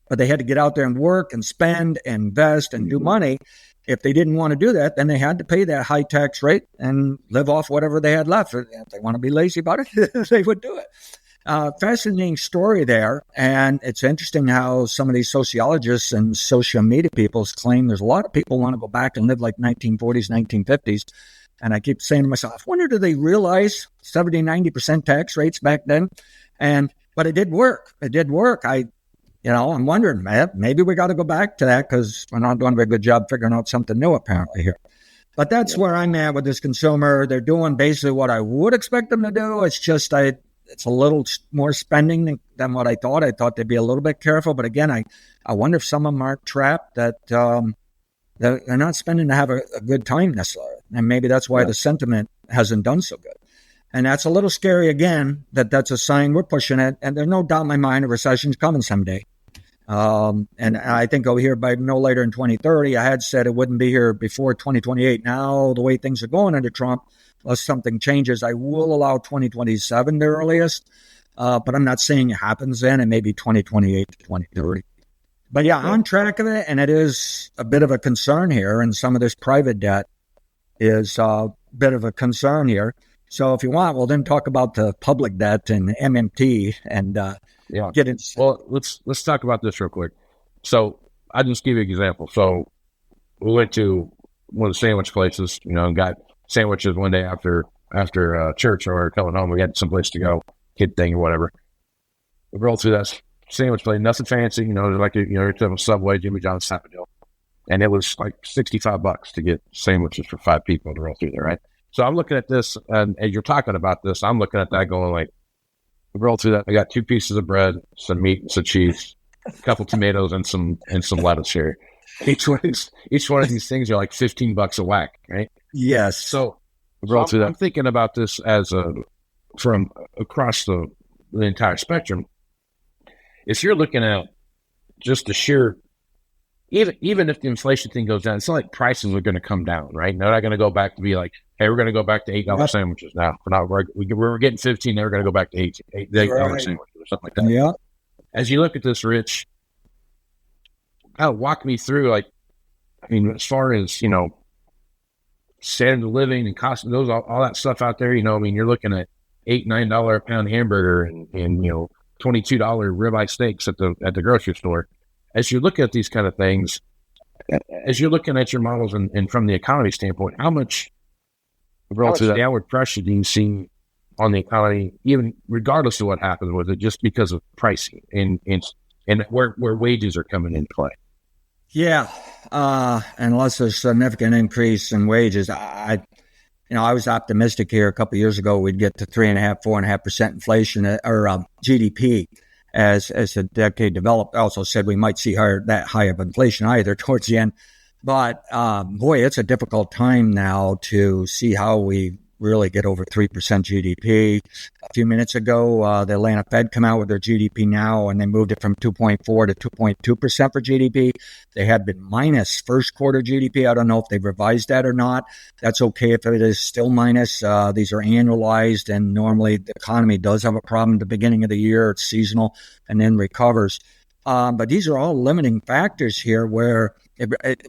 but they had to get out there and work and spend and invest and do money. If they didn't want to do that, then they had to pay that high tax rate and live off whatever they had left. If they want to be lazy about it, they would do it. Fascinating story there. And it's interesting how some of these sociologists and social media people claim there's a lot of people want to go back and live like 1940s, 1950s. And I keep saying to myself, I wonder, do they realize 70, 90% tax rates back then? But it did work. It did work. I'm wondering, maybe we got to go back to that because we're not doing a very good job figuring out something new apparently here. But that's where I'm at with this consumer. They're doing basically what I would expect them to do. It's just it's a little more spending than what I thought. I thought they'd be a little bit careful. But again, I wonder if some of them aren't trapped that they're not spending to have a good time necessarily. And maybe that's why the sentiment hasn't done so good. And that's a little scary again, that's a sign we're pushing it. And there's no doubt in my mind a recession's coming someday. And I think it'll be here by no later than 2030. I had said it wouldn't be here before 2028. Now, the way things are going under Trump, unless something changes, I will allow 2027 the earliest. But I'm not saying it happens then. It may be 2028 to 2030. But yeah, on track of it. And it is a bit of a concern here. And some of this private debt is a bit of a concern here. So if you want, we'll then talk about the public debt and MMT and get into. Well, let's talk about this real quick. So I'll just give you an example. So we went to one of the sandwich places, and got sandwiches one day after church or coming home. We had someplace to go, kid thing or whatever. We rolled through that sandwich place, nothing fancy, like you're a Subway, Jimmy John's type of deal. And it was like $65 to get sandwiches for 5 people to roll through there, right? So I'm looking at this, and as you're talking about this, I'm looking at that going like, we roll through that. I got 2 pieces of bread, some meat, some cheese, a couple tomatoes, and some lettuce here. Each one of these things are like $15 a whack, right? Yes. So we roll through that. I'm thinking about this as from across the entire spectrum. If you're looking at just the sheer, even if the inflation thing goes down, it's not like prices are going to come down, right? They're not going to go back to be like, hey, we're going to go back to $8 sandwiches now. We're getting 15, now we're going to go back to $8 sandwiches or something like that. Yeah. As you look at this, Rich, walk me through, as far as, standard of living and cost of those, all that stuff out there, you're looking at $8, $9 a pound hamburger and $22 ribeye steaks at the grocery store. As you look at these kind of things, as you're looking at your models and from the economy standpoint, how much relative downward pressure do you see on the economy, even regardless of what happens with it, just because of pricing and where wages are coming into play? Yeah, unless there's a significant increase in wages, I was optimistic here a couple of years ago we'd get to 3.5%, 4.5% inflation or GDP as the decade developed. I also said we might see that high of inflation either towards the end. But boy, it's a difficult time now to see how we really get over 3% GDP. A few minutes ago, the Atlanta Fed come out with their GDP now, and they moved it from 2.4 to 2.2% for GDP. They had been minus first quarter GDP. I don't know if they've revised that or not. That's okay if it is still minus. These are annualized, and normally the economy does have a problem at the beginning of the year. It's seasonal and then recovers. But these are all limiting factors here where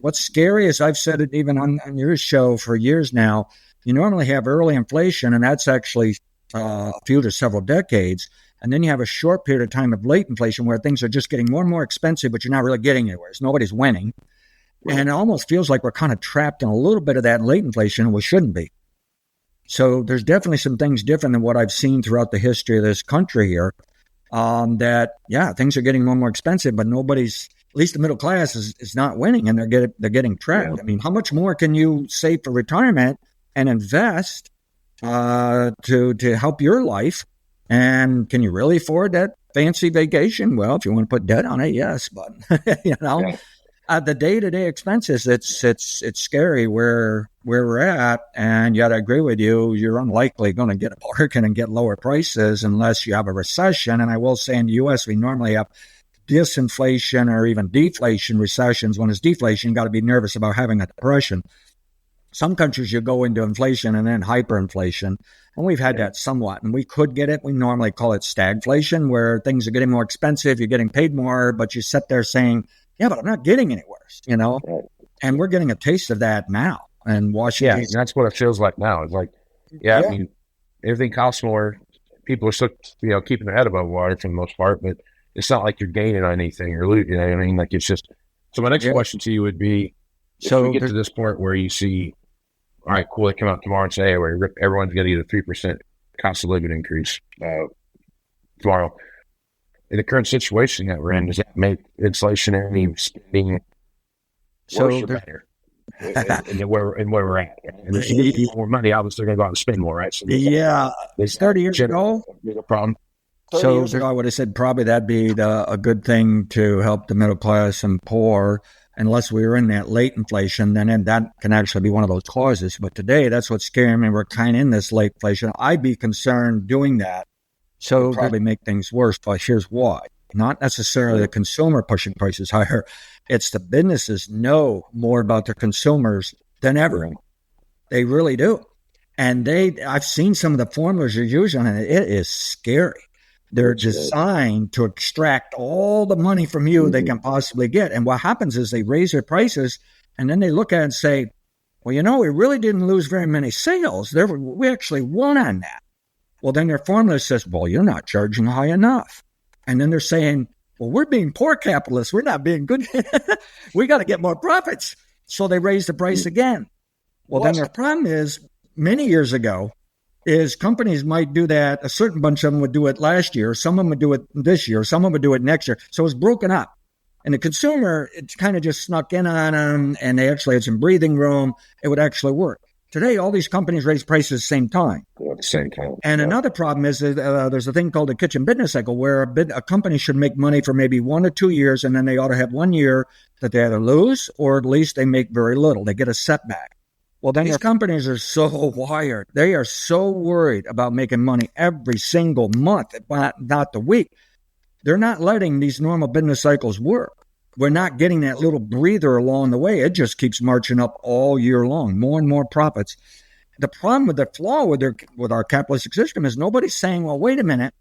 what's scary is I've said it even on your show for years now. You normally have early inflation, and that's actually a few to several decades. And then you have a short period of time of late inflation where things are just getting more and more expensive, but you're not really getting anywhere. So nobody's winning. Right. And it almost feels like we're kind of trapped in a little bit of that late inflation, and we shouldn't be. So there's definitely some things different than what I've seen throughout the history of this country here. Things are getting more and more expensive, but nobody's, at least the middle class, is not winning, and they're getting trapped. Yeah. I mean, how much more can you save for retirement and invest to help your life? And can you really afford that fancy vacation? Well, if you want to put debt on it, yes. But the day-to-day expenses, it's scary where we're at. And yet, I agree with you. You're unlikely going to get a bargain and get lower prices unless you have a recession. And I will say, in the U.S., we normally have disinflation or even deflation recessions. When it's deflation, you got to be nervous about having a depression. Some countries you go into inflation and then hyperinflation, and we've had that somewhat, and we could get it. We normally call it stagflation, where things are getting more expensive, you're getting paid more, but you sit there saying, yeah, but I'm not getting any worse, Right. And we're getting a taste of that now. And Washington. Yeah, that's what it feels like now. It's like, I mean, everything costs more. People are still, keeping their head above water for the most part, but it's not like you're gaining on anything or losing. You know what I mean? Like, it's just. So my next question to you would be, so we get to this point where you see, all right, cool, they come out tomorrow and say, hey, everyone's going to get a 3% cost of living increase tomorrow. In the current situation that we're in, does that make inflationary spending worse or better? and where we're at. And if you give people more money, obviously they're going to go out and spend more, right? So 30 years ago, there's a problem. 30 years ago, I would have said probably that'd be a good thing to help the middle class and poor. Unless we were in that late inflation, then that can actually be one of those causes. But today, that's what's scaring me. We're kind of in this late inflation. I'd be concerned doing that. So it'll probably make things worse. But here's why. Not necessarily the consumer pushing prices higher. It's the businesses know more about their consumers than ever. They really do. And I've seen some of the formulas you're using, and it is scary. They're designed to extract all the money from you they can possibly get. And what happens is they raise their prices, and then they look at it and say, well, we really didn't lose very many sales. We actually won on that. Well, then their formula says, well, you're not charging high enough. And then they're saying, well, we're being poor capitalists. We're not being good. We got to get more profits. So they raise the price again. Well, then their problem is, many years ago, is companies might do that. A certain bunch of them would do it last year. Some of them would do it this year. Some of them would do it next year. So it's broken up. And the consumer, it's kind of just snuck in on them, and they actually had some breathing room. It would actually work. Today, all these companies raise prices at the same time. And another problem is there's a thing called the kitchen business cycle, where a company should make money for maybe 1 or 2 years, and then they ought to have 1 year that they either lose or at least they make very little. They get a setback. Well, then these companies are so wired. They are so worried about making money every single month, not the week. They're not letting these normal business cycles work. We're not getting that little breather along the way. It just keeps marching up all year long, more and more profits. The problem with the flaw with our capitalistic system is nobody's saying, well, wait a minute.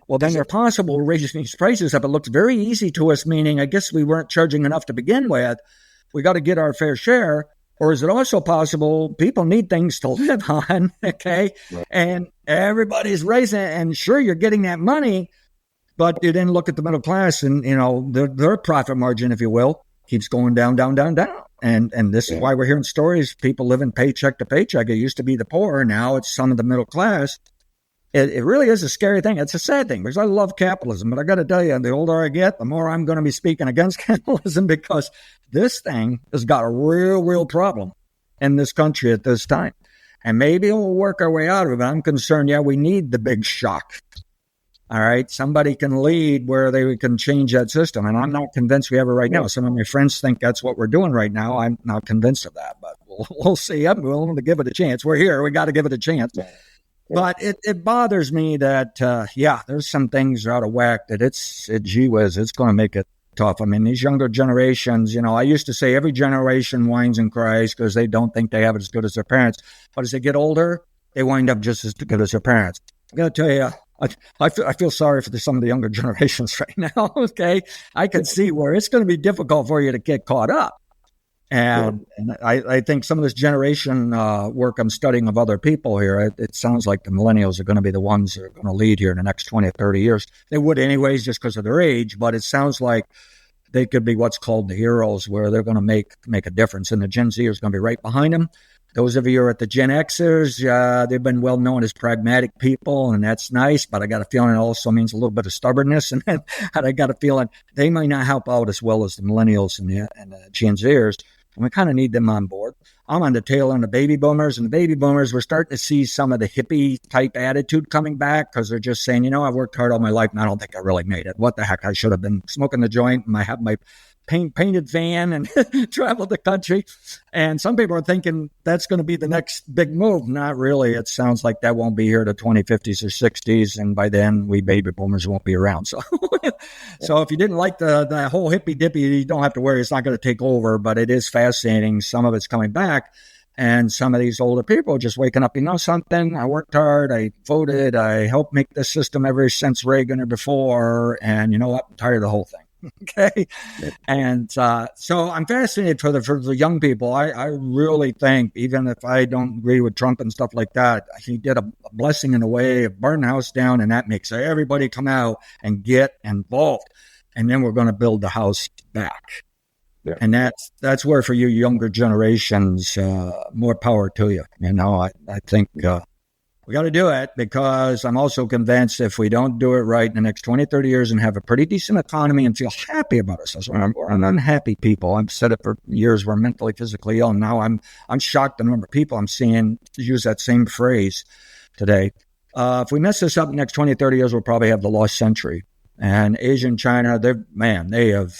Well, then they're possible raising these prices up. It looks very easy to us, meaning I guess we weren't charging enough to begin with. We got to get our fair share. Or is it also possible people need things to live on, okay? Right. And everybody's raising it, and sure, you're getting that money, but you then look at the middle class and, their profit margin, if you will, keeps going down, down, down, down. And this is why we're hearing stories, people living paycheck to paycheck. It used to be the poor. Now it's some of the middle class. It really is a scary thing. It's a sad thing because I love capitalism, but I got to tell you, the older I get, the more I'm going to be speaking against capitalism because this thing has got a real problem in this country at this time. And maybe we'll work our way out of it. I'm concerned, we need the big shock. All right, somebody can lead where they can change that system. And I'm not convinced we have it right now. Some of my friends think that's what we're doing right now. I'm not convinced of that, but we'll see. I'm willing to give it a chance. We're here. We got to give it a chance. But it bothers me that, there's some things are out of whack that gee whiz, it's going to make it tough. I mean, these younger generations, I used to say every generation whines and cries because they don't think they have it as good as their parents. But as they get older, they wind up just as good as their parents. I got to tell you, I feel sorry for some of the younger generations right now, okay? I can see where it's going to be difficult for you to get caught up. And I think some of this generation work I'm studying of other people here, it sounds like the millennials are going to be the ones that are going to lead here in the next 20 or 30 years. They would anyways just because of their age, but it sounds like they could be what's called the heroes where they're going to make a difference. And the Gen Z is going to be right behind them. Those of you who are at the Gen Xers, they've been well known as pragmatic people, and that's nice, but I got a feeling it also means a little bit of stubbornness. And I got a feeling they might not help out as well as the millennials and the Gen Zers. And we kind of need them on board. I'm on the tail end of baby boomers, and the baby boomers, we're starting to see some of the hippie type attitude coming back because they're just saying, I've worked hard all my life and I don't think I really made it. What the heck? I should have been smoking the joint and I have my painted van and traveled the country. And some people are thinking that's going to be the next big move. Not really. It sounds like that won't be here to 2050s or 60s. And by then we baby boomers won't be around. So, so if you didn't like the whole hippy dippy, you don't have to worry. It's not going to take over, but it is fascinating. Some of it's coming back. And some of these older people are just waking up, you know something, I worked hard, I voted, I helped make this system ever since Reagan or before, and you know what, I'm tired of the whole thing. Okay. And so I'm fascinated for the young people. I really think, even if I don't agree with Trump and stuff like that, he did a blessing in a way of burn the house down, and that makes everybody come out and get involved. And then we're going to build the house back. Yeah. And that's where, for you younger generations, more power to you. You know, I think we got to do it, because I'm also convinced if we don't do it right in the next 20, 30 years and have a pretty decent economy and feel happy about ourselves, we're an unhappy people. I've said it for years, we're mentally, physically ill. Now I'm shocked the number of people I'm seeing use that same phrase today. If we mess this up in the next 20, 30 years, we'll probably have the lost century. And Asia and China, they have...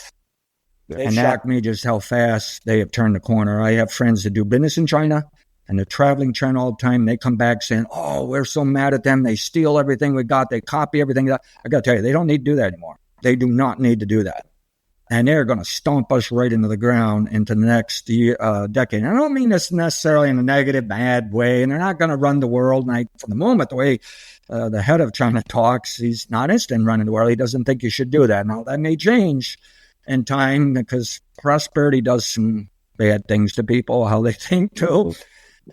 And shocked me just how fast they have turned the corner. I have friends that do business in China, and they're traveling China all the time. They come back saying, oh, we're so mad at them. They steal everything we got. They copy everything. I got to tell you, they don't need to do that anymore. They do not need to do that. And they're going to stomp us right into the ground into the next decade. And I don't mean this necessarily in a negative, bad way. And they're not going to run the world. And for the moment, the way the head of China talks, he's not interested in running the world. He doesn't think you should do that. Now, that may change in time, because prosperity does some bad things to people, how they think too.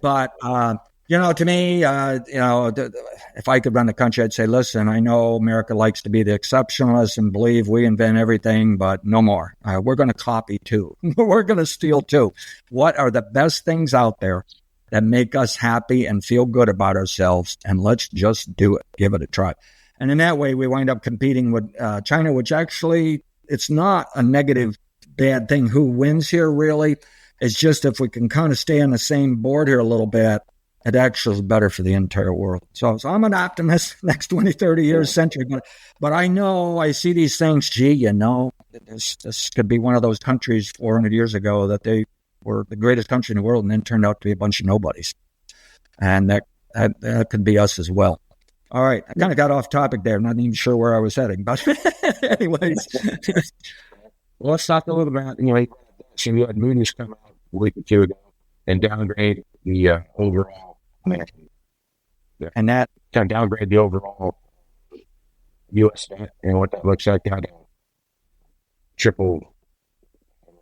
But, to me, if I could run the country, I'd say, listen, I know America likes to be the exceptionalists and believe we invent everything, but no more. We're going to copy too. We're going to steal too. What are the best things out there that make us happy and feel good about ourselves? And let's just do it. Give it a try. And in that way, we wind up competing with China, which actually, it's not a negative, bad thing. Who wins here, really? It's just if we can kind of stay on the same board here a little bit, it actually is better for the entire world. So I'm an optimist next 20, 30 years, century. But I know, I see these things, this could be one of those countries 400 years ago that they were the greatest country in the world and then turned out to be a bunch of nobodies. And that could be us as well. All right. I kind of got off topic there. I'm not even sure where I was heading, but anyways. Well, let's talk a little about, you had Moody's come out a week or two ago and downgrade the overall, and that kind of downgrade the overall U.S. debt and what that looks like down to triple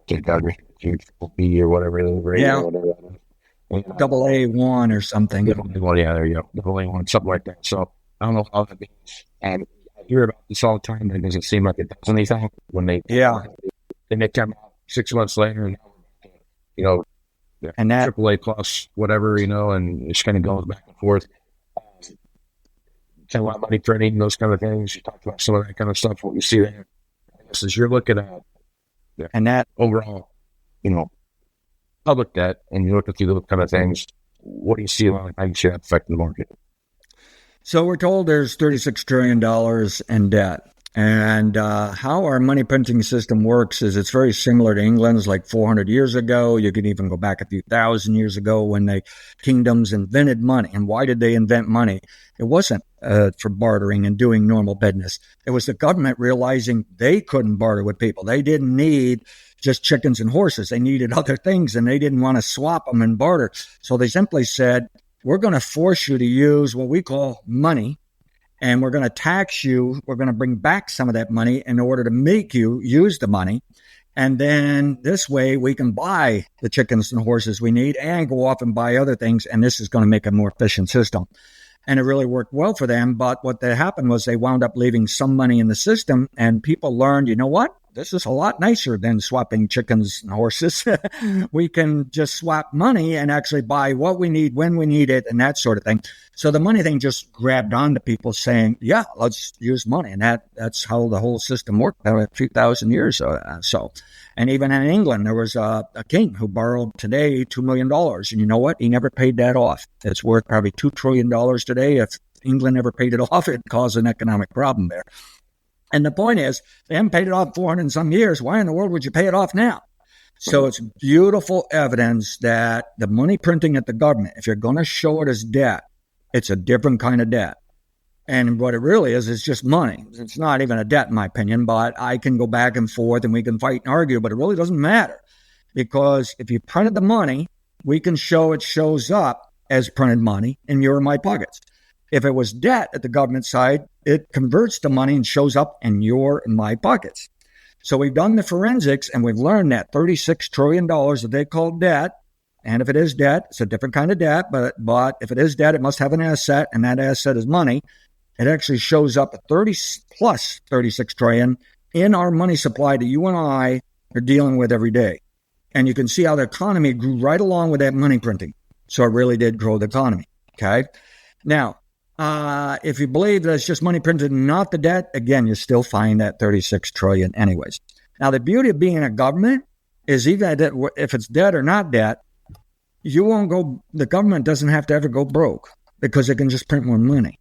B or whatever it is. Yeah. Or whatever that is. Double A1 or something. Well, yeah, there you go. Double A1, something like that. So I don't know how that means. And I hear about this all the time. It doesn't seem like it does anything when they come out 6 months later and and that AAA plus whatever, and it just kind of goes back and forth. Kind of like money printing, those kind of things. You talked about some of that kind of stuff. What you see there, I guess, as you're looking at and that overall, public debt, and you look at those kind of things, what do you see? How you see that affect the market? So we're told there's $36 trillion in debt. And how our money printing system works is it's very similar to England's, like 400 years ago. You can even go back a few thousand years ago when the kingdoms invented money. And why did they invent money? It wasn't for bartering and doing normal business. It was the government realizing they couldn't barter with people. They didn't need just chickens and horses. They needed other things, and they didn't want to swap them and barter. So they simply said, we're going to force you to use what we call money, and we're going to tax you. We're going to bring back some of that money in order to make you use the money. And then this way we can buy the chickens and horses we need and go off and buy other things. And this is going to make a more efficient system. And it really worked well for them. But what happened was they wound up leaving some money in the system, and people learned, you know what? This is a lot nicer than swapping chickens and horses. We can just swap money and actually buy what we need when we need it and that sort of thing. So the money thing just grabbed on to people saying, yeah, let's use money. And that's how the whole system worked a few thousand years or so. And even in England, there was a king who borrowed today $2 million. And you know what? He never paid that off. It's worth probably $2 trillion today. If England never paid it off, it caused an economic problem there. And the point is, they haven't paid it off 400 and some years. Why in the world would you pay it off now? So it's beautiful evidence that the money printing at the government, if you're going to show it as debt, it's a different kind of debt. And what it really is just money. It's not even a debt, in my opinion, but I can go back and forth and we can fight and argue, but it really doesn't matter. Because if you printed the money we can show it shows up as printed money in your and my pockets. If it was debt at the government side, it converts to money and shows up in your and my pockets. So we've done the forensics, and we've learned that $36 trillion that they call debt, and if it is debt, it's a different kind of debt, but if it is debt, it must have an asset, and that asset is money. It actually shows up at 36 trillion in our money supply that you and I are dealing with every day. And you can see how the economy grew right along with that money printing. So it really did grow the economy. Okay. Now, if you believe that it's just money printed and not the debt, again, you still find that 36 trillion anyways. Now, the beauty of being a government is even if it's debt or not debt, the government doesn't have to ever go broke because it can just print more money.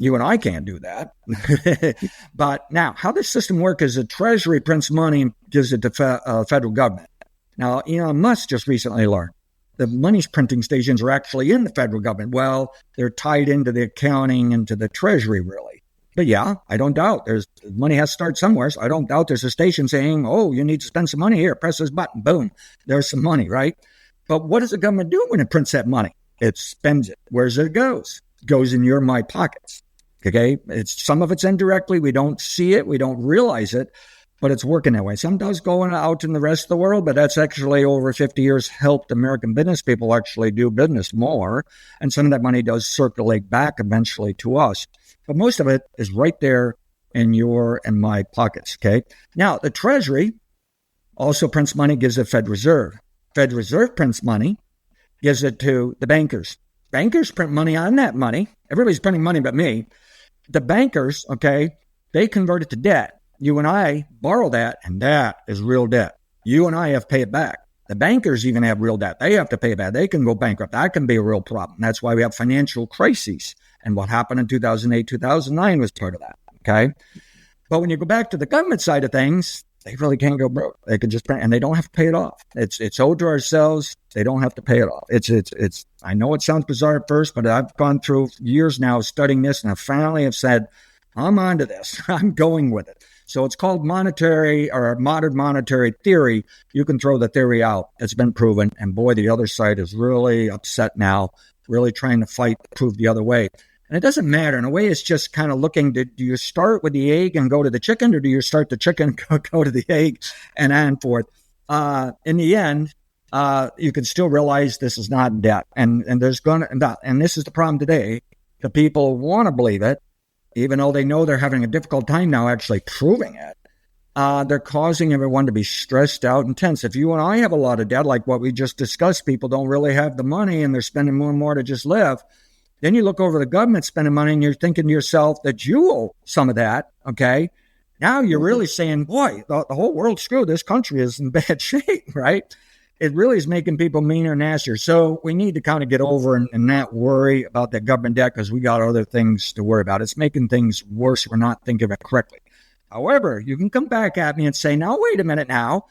You and I can't do that. But now, how this system works is the Treasury prints money and gives it to federal government. Now, Elon Musk just recently learned the money printing stations are actually in the federal government. Well, they're tied into the accounting and to the Treasury, really. But yeah, I don't doubt money has to start somewhere. So I don't doubt there's a station saying, oh, you need to spend some money here. Press this button. Boom. There's some money, right? But what does the government do when it prints that money? It spends it. Where's it goes? It goes in your, my pockets. Okay. Some of it's indirectly. We don't see it. We don't realize it, but it's working that way. Some does go out in the rest of the world, but that's actually over 50 years helped American business people actually do business more. And some of that money does circulate back eventually to us. But most of it is right there in your and my pockets. Okay. Now, the Treasury also prints money, gives the Fed Reserve. Fed Reserve prints money, gives it to the bankers. Bankers print money on that money. Everybody's printing money but me. The bankers, okay, they convert it to debt. You and I borrow that, and that is real debt. You and I have to pay it back. The bankers even have real debt. They have to pay it back. They can go bankrupt. That can be a real problem. That's why we have financial crises. And what happened in 2008, 2009 was part of that, okay? But when you go back to the government side of things, they really can't go broke. They can just print, and they don't have to pay it off. It's owed to ourselves. They don't have to pay it off. It's. I know it sounds bizarre at first, but I've gone through years now studying this, and I finally have said, I'm onto this. I'm going with it. So it's called monetary or modern monetary theory. You can throw the theory out. It's been proven, and boy, the other side is really upset now, really trying to fight to prove the other way. And it doesn't matter. In a way, it's just kind of looking, do you start with the egg and go to the chicken, or do you start the chicken, go to the egg, and on forth? In the end, you can still realize this is not debt. And there's and this is the problem today. The people want to believe it, even though they know they're having a difficult time now actually proving it. They're causing everyone to be stressed out and tense. If you and I have a lot of debt, like what we just discussed, people don't really have the money and they're spending more and more to just live. Then you look over the government spending money and you're thinking to yourself that you owe some of that, okay? Now you're really saying, boy, the whole world's screwed. This country is in bad shape, right? It really is making people meaner and nastier. So we need to kind of get over and not worry about that government debt because we got other things to worry about. It's making things worse. We're not thinking of it correctly. However, you can come back at me and say, now, wait a minute now.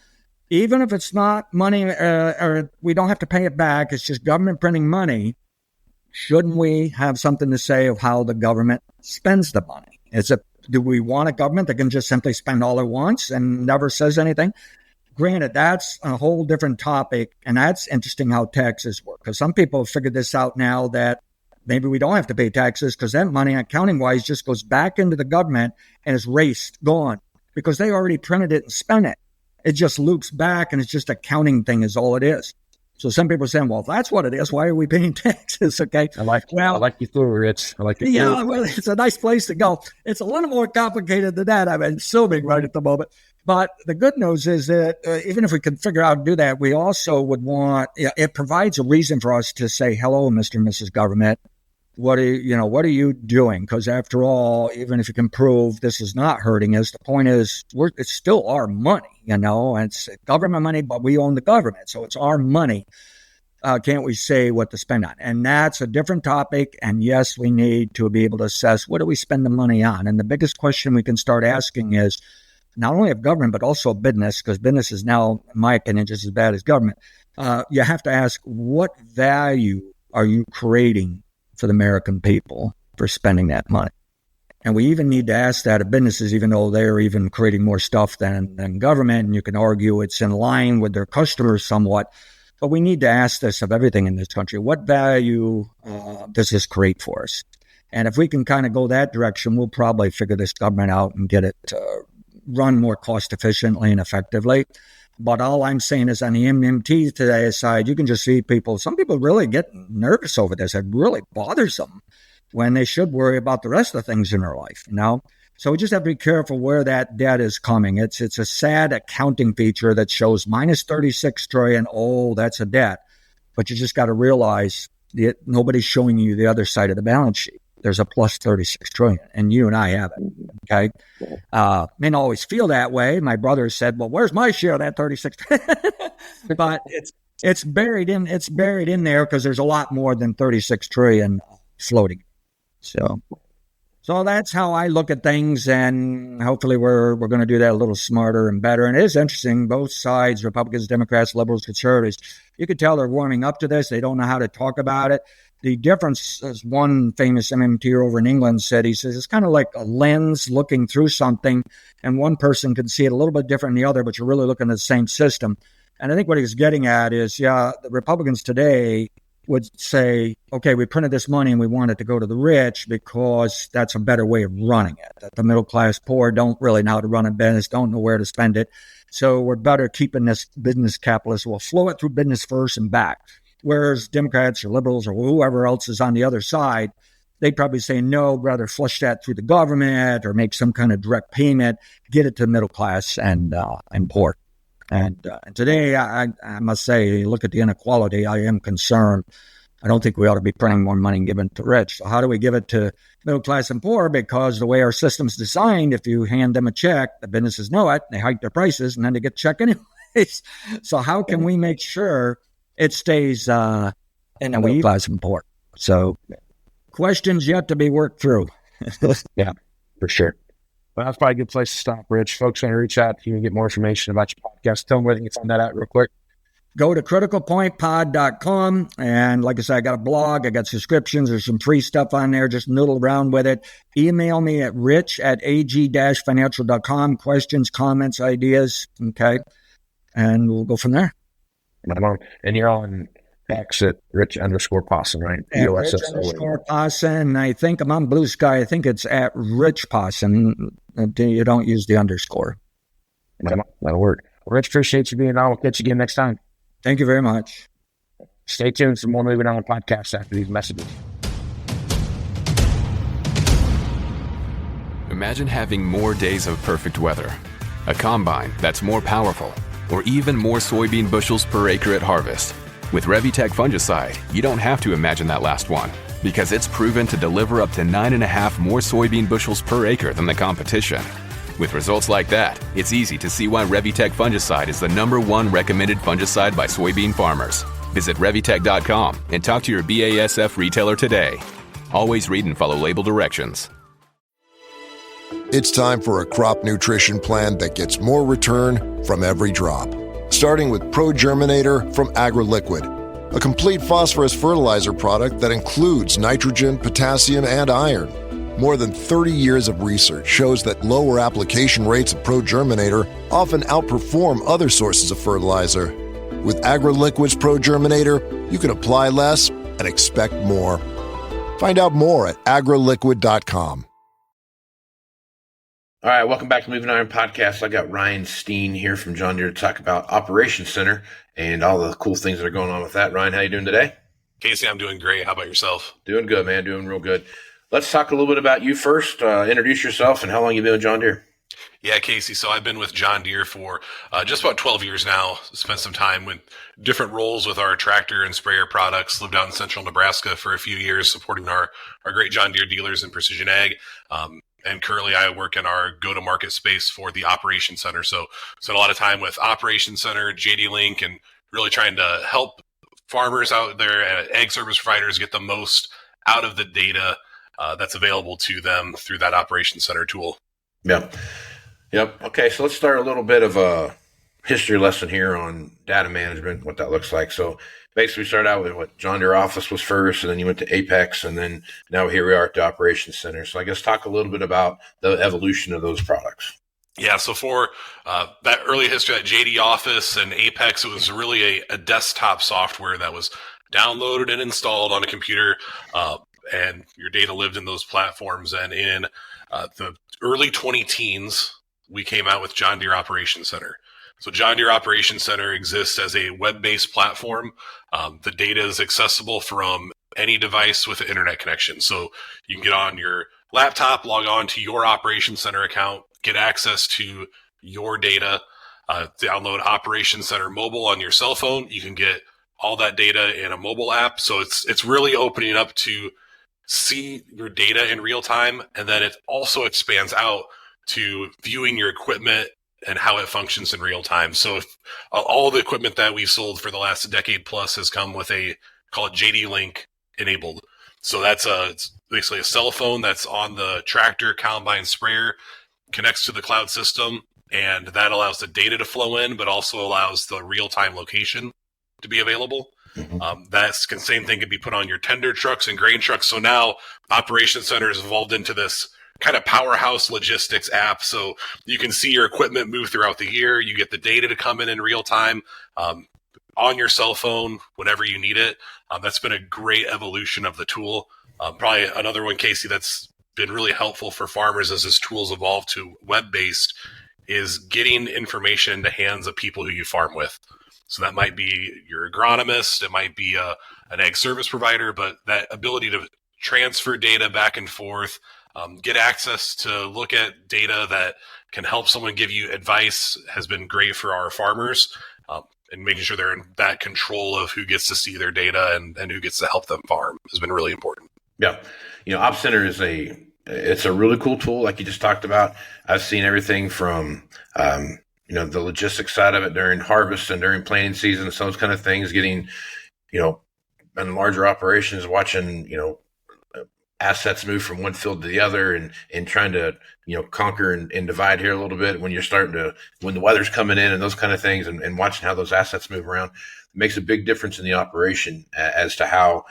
Even if it's not money or we don't have to pay it back, it's just government printing money. Shouldn't we have something to say of how the government spends the money? Do we want a government that can just simply spend all it wants and never says anything? Granted, that's a whole different topic, and that's interesting how taxes work. Because some people have figured this out now that maybe we don't have to pay taxes because that money, accounting-wise, just goes back into the government and is gone, because they already printed it and spent it. It just loops back, and it's just accounting thing is all it is. So some people are saying, well, if that's what it is, why are we paying taxes? Okay. I like you through, Rich. I like it. Yeah, well, it's a nice place to go. It's a little more complicated than that. I'm assuming right at the moment. But the good news is that even if we can figure out how to do that, we also would want, it provides a reason for us to say, hello, Mr. and Mrs. Government. What are you doing? Because after all, even if you can prove this is not hurting us, the point is it's still our money, and it's government money, but we own the government. So it's our money. Can't we say what to spend on? And that's a different topic. And yes, we need to be able to assess what do we spend the money on? And the biggest question we can start asking is not only of government, but also business, because business is now, in my opinion, just as bad as government. You have to ask, what value are you creating for the American people for spending that money? And we even need to ask that of businesses, even though they're even creating more stuff than government. And you can argue it's in line with their customers somewhat. But we need to ask this of everything in this country. What value does this create for us? And if we can kind of go that direction, we'll probably figure this government out and get it run more cost efficiently and effectively. But all I'm saying is on the MMT today side, you can just see some people really get nervous over this. It really bothers them when they should worry about the rest of the things in their life, So we just have to be careful where that debt is coming. It's a sad accounting feature that shows minus 36 trillion. Oh, that's a debt. But you just got to realize that nobody's showing you the other side of the balance sheet. There's a plus 36 trillion, and you and I have it. Okay. May not always feel that way. My brother said, well, where's my share of that 36? But it's buried in there because there's a lot more than 36 trillion floating. So that's how I look at things, and hopefully we're going to do that a little smarter and better. And it is interesting, both sides, Republicans, Democrats, liberals, conservatives, you could tell they're warming up to this. They don't know how to talk about it. The difference, as one famous MMT over in England said, he says, it's kind of like a lens looking through something, and one person can see it a little bit different than the other, but you're really looking at the same system. And I think what he was getting at is, the Republicans today would say, okay, we printed this money and we want it to go to the rich because that's a better way of running it. That the middle class poor don't really know how to run a business, don't know where to spend it. So we're better keeping this business capitalist. We'll flow it through business first and back. Whereas Democrats or liberals or whoever else is on the other side, they'd probably say, no, rather flush that through the government or make some kind of direct payment, get it to the middle class and poor. And today, I must say, look at the inequality. I am concerned. I don't think we ought to be printing more money and giving it to rich. So how do we give it to middle class and poor? Because the way our system's designed, if you hand them a check, the businesses know it, they hike their prices, and then they get the check anyways. So how can we make sure it stays in the middle class and poor? So questions yet to be worked through. Yeah, for sure. Well, that's probably a good place to stop, Rich. Folks want to reach out to you and get more information about your podcast. Tell them where they can find that out real quick. Go to criticalpointpod.com. And like I said, I got a blog. I got subscriptions. There's some free stuff on there. Just noodle around with it. Email me at rich@ag-financial.com. Questions, comments, ideas. Okay. And we'll go from there. And you're on X at Rich_Posson, right? At Rich_Posson. I think I'm on Blue Sky. I think it's at Rich Posson. You don't use the underscore. That'll work. Well, Rich, appreciate you being on. We'll catch you again next time. Thank you very much. Stay tuned for more Moving On podcasts after these messages. Imagine having more days of perfect weather, a combine that's more powerful, or even more soybean bushels per acre at harvest. With Revitec fungicide, you don't have to imagine that last one, because it's proven to deliver up to 9.5 more soybean bushels per acre than the competition. With results like that, it's easy to see why Revitec fungicide is the #1 recommended fungicide by soybean farmers. Visit Revitec.com and talk to your BASF retailer today. Always read and follow label directions. It's time for a crop nutrition plan that gets more return from every drop. Starting with ProGerminator from AgroLiquid, a complete phosphorus fertilizer product that includes nitrogen, potassium, and iron. More than 30 years of research shows that lower application rates of ProGerminator often outperform other sources of fertilizer. With AgroLiquid's ProGerminator, you can apply less and expect more. Find out more at agroliquid.com. All right, welcome back to Moving Iron Podcast. I got Ryan Steen here from John Deere to talk about Operations Center and all the cool things that are going on with that. Ryan, how you doing today? Casey, I'm doing great. How about yourself? Doing good, man. Doing real good. Let's talk a little bit about you first. Introduce yourself and how long you've been with John Deere. Yeah, Casey. So I've been with John Deere for just about 12 years now. Spent some time with different roles with our tractor and sprayer products. Lived out in central Nebraska for a few years supporting our great John Deere dealers in precision ag. And currently I work in our go-to-market space for the Operations Center. So spent a lot of time with Operations Center, JD Link, and really trying to help farmers out there, ag service providers, get the most out of the data that's available to them through that Operations Center tool. Yep. Okay, so let's start a little bit of a history lesson here on data management, what that looks like. So basically we started out with what John Deere Office was first, and then you went to Apex, and then now here we are at the Operations Center. So I guess talk a little bit about the evolution of those products. Yeah, so for that early history, that JD Office and Apex, it was really a desktop software that was downloaded and installed on a computer, and your data lived in those platforms. And in the early 2010s, we came out with John Deere Operations Center. So John Deere Operations Center exists as a web-based platform. The data is accessible from any device with an internet connection. So you can get on your laptop, log on to your Operations Center account, get access to your data, download Operations Center Mobile on your cell phone. You can get all that data in a mobile app. So it's really opening up to see your data in real time. And then it also expands out to viewing your equipment and how it functions in real time. So if, all the equipment that we've sold for the last decade plus has come with call it JD Link enabled. So that's it's basically a cell phone that's on the tractor, combine, sprayer, connects to the cloud system, and that allows the data to flow in, but also allows the real-time location to be available. Mm-hmm. Same thing can be put on your tender trucks and grain trucks. So now Operations Center is evolved into this kind of powerhouse logistics app. So you can see your equipment move throughout the year. You get the data to come in real time on your cell phone whenever you need it. That's been a great evolution of the tool. Probably another one, Casey, that's been really helpful for farmers as this tool's evolved to web-based is getting information into hands of people who you farm with. So that might be your agronomist, it might be an ag service provider, but that ability to transfer data back and forth, get access to look at data that can help someone give you advice has been great for our farmers, and making sure they're in that control of who gets to see their data and who gets to help them farm has been really important. Yeah. Op Center it's a really cool tool, like you just talked about. I've seen everything from, the logistics side of it during harvest and during planting season, some of those kind of things, getting, in larger operations, watching, assets move from one field to the other and trying to, conquer and divide here a little bit when the weather's coming in and those kind of things and watching how those assets move around. It makes a big difference in the operation as to how,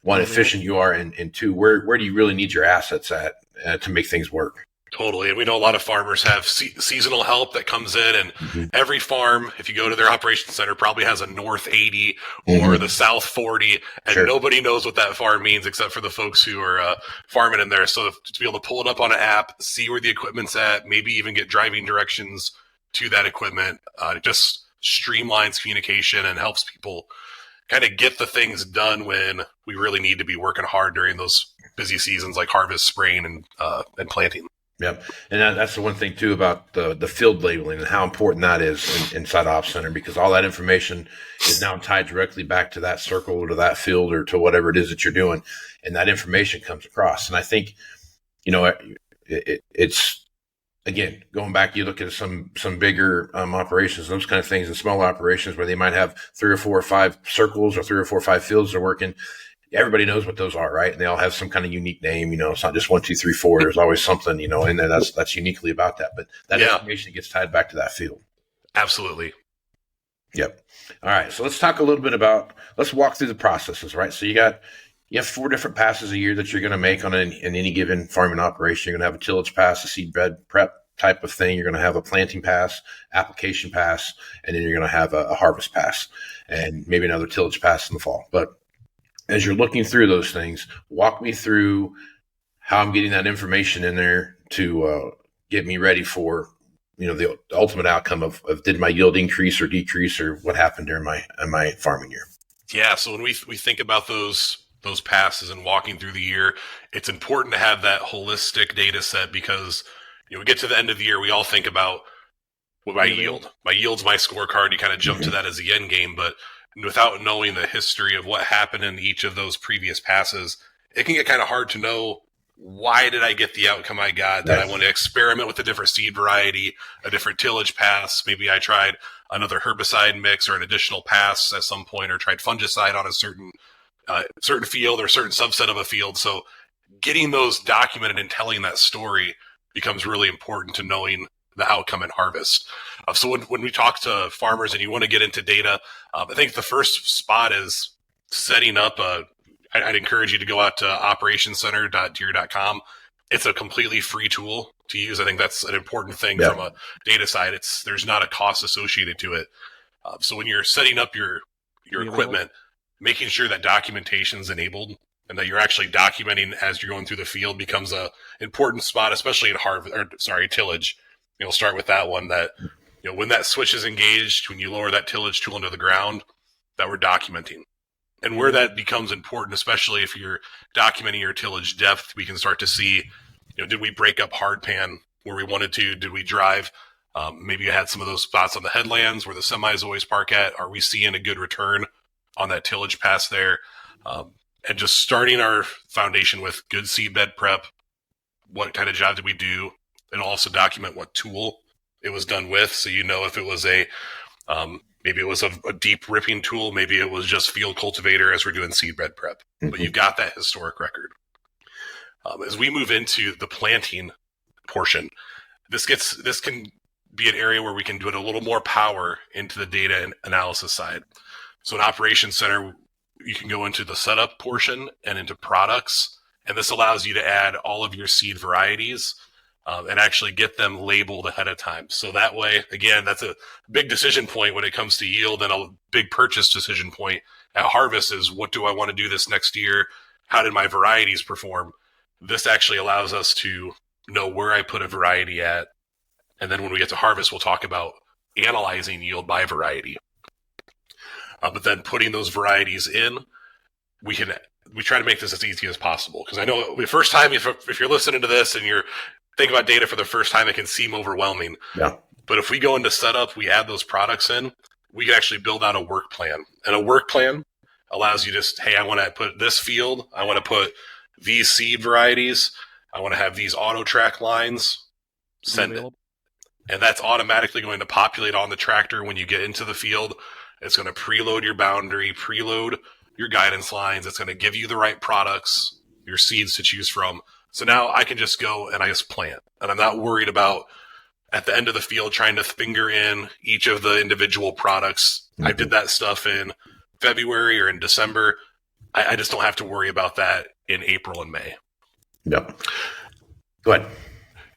one, efficient you are, and two, where do you really need your assets at to make things work? Totally. And we know a lot of farmers have seasonal help that comes in, and every farm, if you go to their operations center, probably has a North 80 or the South 40, and nobody knows what that farm means except for the folks who are farming in there. So to be able to pull it up on an app, see where the equipment's at, maybe even get driving directions to that equipment, it just streamlines communication and helps people kind of get the things done when we really need to be working hard during those busy seasons like harvest, spraying, and planting. Yep. And that's the one thing, too, about the field labeling and how important that is inside Ops Center, because all that information is now tied directly back to that circle or to that field or to whatever it is that you're doing. And that information comes across. And I think, it's, again, going back, you look at some bigger operations, those kind of things, and small operations where they might have 3 or 4 or 5 circles or 3 or 4 or 5 fields they're working. Everybody knows what those are, right? And they all have some kind of unique name. It's not just 1, 2, 3, 4. There's always something, in there that's uniquely about that. But that information gets tied back to that field. Absolutely. Yep. All right. So let's talk a little bit let's walk through the processes, right? So you have 4 different passes a year that you're going to make on in any given farming operation. You're going to have a tillage pass, a seed bed prep type of thing. You're going to have a planting pass, application pass, and then you're going to have a harvest pass and maybe another tillage pass in the fall. But as you're looking through those things, walk me through how I'm getting that information in there to get me ready for, the ultimate outcome of did my yield increase or decrease or what happened during my farming year. Yeah. So when we think about those passes and walking through the year, it's important to have that holistic data set because, we get to the end of the year, we all think about my yield. My yield's my scorecard. You kind of jump to that as the end game, but without knowing the history of what happened in each of those previous passes, it can get kind of hard to know, why did I get the outcome I got? Did I want to experiment with a different seed variety, a different tillage pass? Maybe I tried another herbicide mix or an additional pass at some point, or tried fungicide on a certain field or a certain subset of a field. So getting those documented and telling that story becomes really important to knowing the outcome in harvest. So when we talk to farmers and you want to get into data, I think the first spot is setting up I'd encourage you to go out to operationscenter.deere.com, it's a completely free tool to use. I think that's an important thing from a data side. There's not a cost associated to it. So when you're setting up your equipment, making sure that documentation is enabled and that you're actually documenting as you're going through the field becomes a important spot, especially in tillage. You'll start with that one, that when that switch is engaged, when you lower that tillage tool into the ground, that we're documenting. And where that becomes important, especially if you're documenting your tillage depth, we can start to see, did we break up hard pan where we wanted to? Did we drive? Maybe you had some of those spots on the headlands where the semis always park at. Are we seeing a good return on that tillage pass there? And just starting our foundation with good seed bed prep. What kind of job did we do? And also document what tool it was done with. So if it was maybe it was a deep ripping tool. Maybe it was just field cultivator as we're doing seed bed prep. But you've got that historic record. As we move into the planting portion, this can be an area where we can do it a little more power into the data and analysis side. So in Operations Center, you can go into the setup portion and into products. And this allows you to add all of your seed varieties and actually get them labeled ahead of time. So that way, again, that's a big decision point when it comes to yield, and a big purchase decision point at harvest is, what do I want to do this next year? How did my varieties perform? This actually allows us to know where I put a variety at. And then when we get to harvest, we'll talk about analyzing yield by variety. But then putting those varieties in, we try to make this as easy as possible. Because I know the first time, if you're listening to this and you're thinking about data for the first time, it can seem overwhelming. Yeah. But if we go into setup, we add those products in, we can actually build out a work plan. And a work plan allows you to, hey, I want to put this field, I want to put these seed varieties, I want to have these auto track lines, send it. And that's automatically going to populate on the tractor when you get into the field. It's going to preload your boundary, preload your guidance lines. It's going to give you the right products, your seeds to choose from. So now I can just go and I just plant. And I'm not worried about at the end of the field trying to finger in each of the individual products. Mm-hmm. I did that stuff in February or in December. I just don't have to worry about that in April and May. Yep. Go ahead.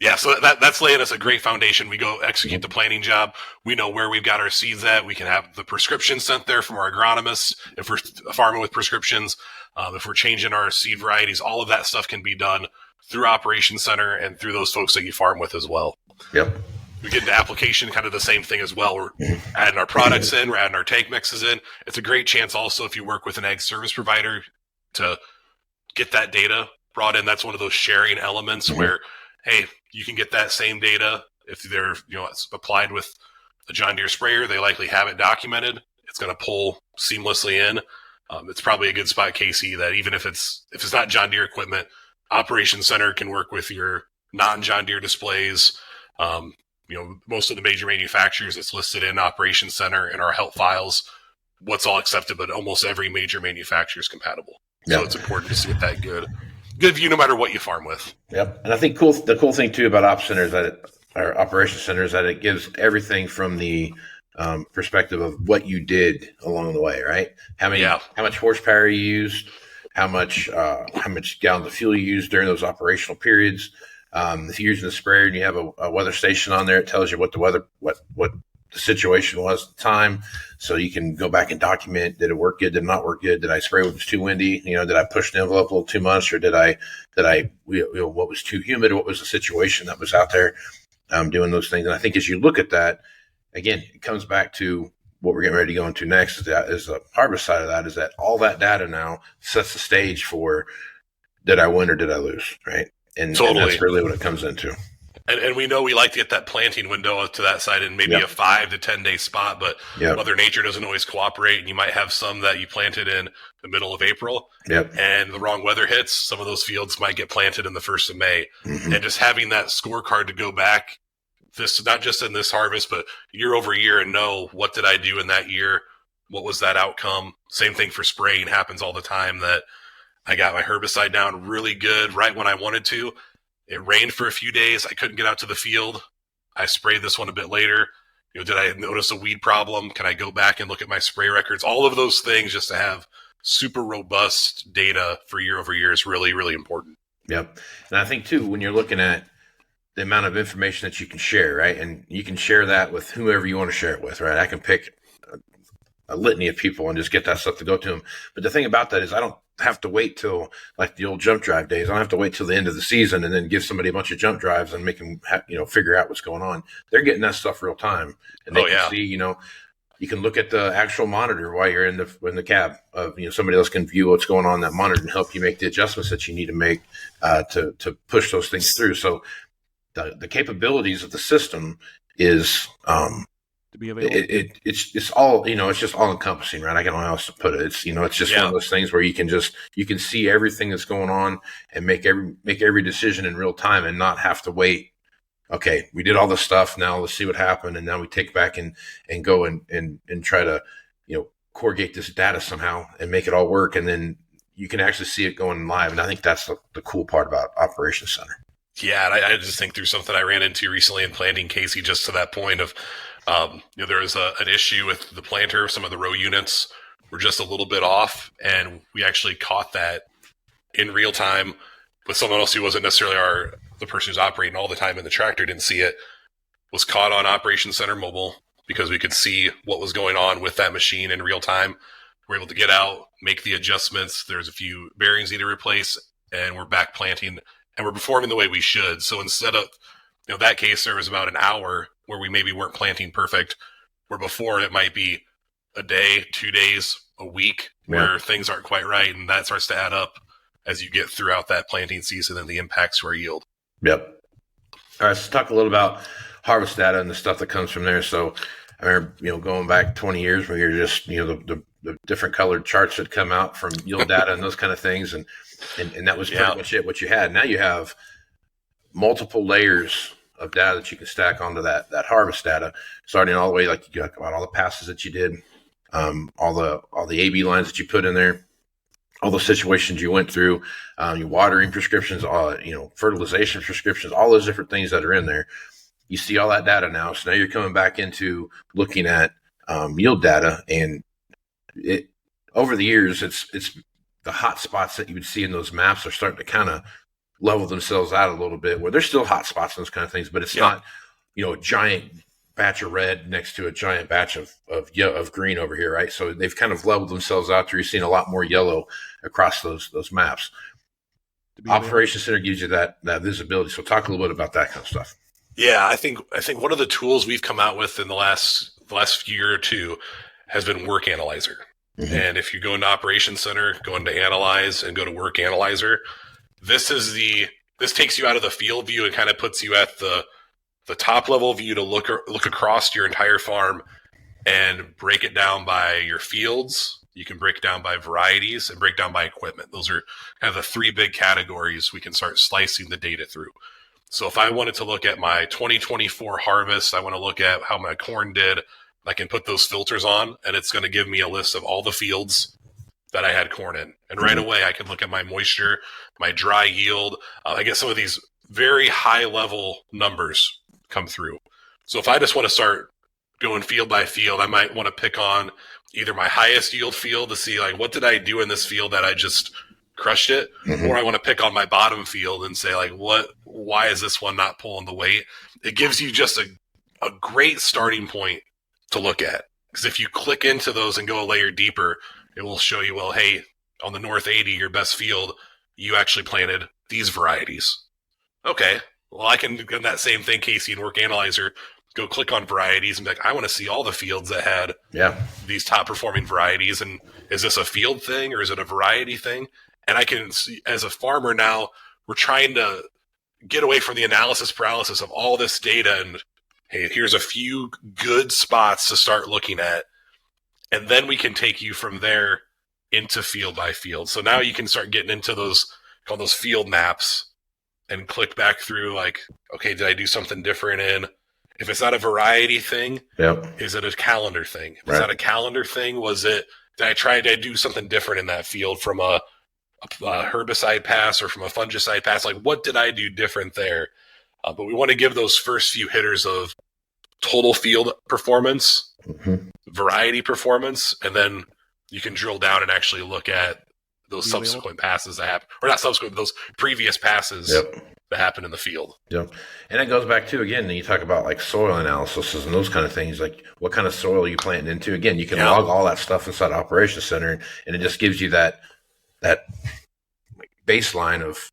Yeah, so that's laying us a great foundation. We go execute the planting job. We know where we've got our seeds at. We can have the prescription sent there from our agronomists if we're farming with prescriptions. If we're changing our seed varieties, all of that stuff can be done through Operations Center and through those folks that you farm with as well. Yep. We get into application, kind of the same thing as well. We're adding our products in, we're adding our tank mixes in. It's a great chance also if you work with an ag service provider to get that data brought in. That's one of those sharing elements where, hey, you can get that same data if they're, it's applied with a John Deere sprayer. They likely have it documented. It's going to pull seamlessly in. It's probably a good spot, Casey, that even if it's not John Deere equipment, Operations Center can work with your non-John Deere displays. Most of the major manufacturers, it's listed in Operations Center in our help files, what's all accepted, but almost every major manufacturer is compatible. So it's important to get that good view no matter what you farm with. Yep. And I think the cool thing too about Op Center is that our Operations Center is that it gives everything from the perspective of what you did along the way, right? How much horsepower you used, how much gallons of fuel you used during those operational periods. If you're using a sprayer and you have a weather station on there, it tells you what the weather, what the situation was at the time. So you can go back and document, did it work good? Did it not work good? Did I spray when it was too windy? Did I push the envelope a little too much, or did I what was too humid? What was the situation that was out there doing those things? And I think as you look at that, again, it comes back to what we're getting ready to go into next is the harvest side of that, is that all that data now sets the stage for, did I win or did I lose? Right. And, totally. And that's really what it comes into. And we know we like to get that planting window to that side in maybe a 5 to 10 day spot, but Mother Nature doesn't always cooperate. And you might have some that you planted in the middle of April and the wrong weather hits. Some of those fields might get planted in the 1st of May. Mm-hmm. And just having that scorecard to go back, this not just in this harvest, but year over year, and know, what did I do in that year? What was that outcome? Same thing for spraying happens all the time, that I got my herbicide down really good right when I wanted to. It rained for a few days. I couldn't get out to the field. I sprayed this one a bit later. Did I notice a weed problem? Can I go back and look at my spray records? All of those things, just to have super robust data for year over year, is really, really important. Yep. And I think too, when you're looking at the amount of information that you can share, right? And you can share that with whoever you want to share it with, right? I can pick a litany of people and just get that stuff to go to them. But the thing about that is I don't have to wait till like the old jump drive days. I don't have to wait till the end of the season and then give somebody a bunch of jump drives and make them, figure out what's going on. They're getting that stuff real time, and they can see, you can look at the actual monitor while you're in the cab of, somebody else can view what's going on in that monitor and help you make the adjustments that you need to make to push those things through. So the capabilities of the system is, to be available. It's all, it's just all encompassing, right? I don't know how else to put it. It's, it's just one of those things where you can see everything that's going on and make every decision in real time and not have to wait. Okay, we did all this stuff. Now let's see what happened. And now we take back and go and try to, corrugate this data somehow and make it all work. And then you can actually see it going live. And I think that's the cool part about Operations Center. Yeah, and I just think through something I ran into recently in planting, Casey, just to that point of, there was an issue with the planter. Some of the row units were just a little bit off, and we actually caught that in real time with someone else who wasn't necessarily the person who's operating all the time in the tractor, didn't see it, was caught on Operations Center Mobile because we could see what was going on with that machine in real time. We're able to get out, make the adjustments. There's a few bearings need to replace, and we're back planting. And we're performing the way we should. So instead of, that case, there was about an hour where we maybe weren't planting perfect, where before it might be a day, 2 days, a week, where things aren't quite right. And that starts to add up as you get throughout that planting season and the impacts to our yield. Yep. All right, let's talk a little about harvest data and the stuff that comes from there. So I remember, going back 20 years when you're just, the different colored charts that come out from yield data and those kind of things. And that was pretty much it, what you had. Now you have multiple layers of data that you can stack onto that harvest data, starting all the way, like you got about all the passes that you did, all the AB lines that you put in there, all the situations you went through, your watering prescriptions, all, fertilization prescriptions, all those different things that are in there. You see all that data now. So now you're coming back into looking at yield data, and it over the years, it's the hot spots that you would see in those maps are starting to kind of level themselves out a little bit, where there's still hot spots and those kind of things, but it's not, a giant batch of red next to a giant batch of green over here, right? So they've kind of leveled themselves out to you're seeing a lot more yellow across those maps. Operations Center gives you that visibility. So talk a little bit about that kind of stuff. Yeah, I think one of the tools we've come out with in the last year or two has been Work Analyzer. Mm-hmm. And if you go into Operations Center, go into Analyze and go to Work Analyzer, this takes you out of the field view and kind of puts you at the top level view to look across your entire farm and break it down by your fields. You can break it down by varieties and break down by equipment. Those are kind of the three big categories we can start slicing the data through. So if I wanted to look at my 2024 harvest, I want to look at how my corn did, I can put those filters on, and it's going to give me a list of all the fields that I had corn in. And right away, I can look at my moisture, my dry yield. I get some of these very high-level numbers come through. So if I just want to start going field by field, I might want to pick on either my highest yield field to see, like, what did I do in this field that I just crushed it? Mm-hmm. Or I want to pick on my bottom field and say, like, why is this one not pulling the weight? It gives you just a great starting point to look at. Because if you click into those and go a layer deeper, it will show you, well, hey, on the North 80, your best field, you actually planted these varieties. Okay, well, I can do that same thing, Casey, in Work Analyzer, go click on varieties and be like, I want to see all the fields that had these top performing varieties. And is this a field thing or is it a variety thing? And I can see, as a farmer now, we're trying to get away from the analysis paralysis of all this data and, hey, here's a few good spots to start looking at. And then we can take you from there into field by field. So now you can start getting into those, call those field maps, and click back through like, okay, did I do something different in? If it's not a variety thing, is it a calendar thing? If it's not a calendar thing, did I do something different in that field from a herbicide pass or from a fungicide pass? Like, what did I do different there? But we want to give those first few hitters of total field performance, variety performance, and then you can drill down and actually look at those subsequent passes that happen, or not subsequent, those previous passes that happen in the field. Yep. And it goes back to, again, you talk about like soil analysis and those kind of things, like what kind of soil you planting into. Again, you can log all that stuff inside Operations Center, and it just gives you that baseline of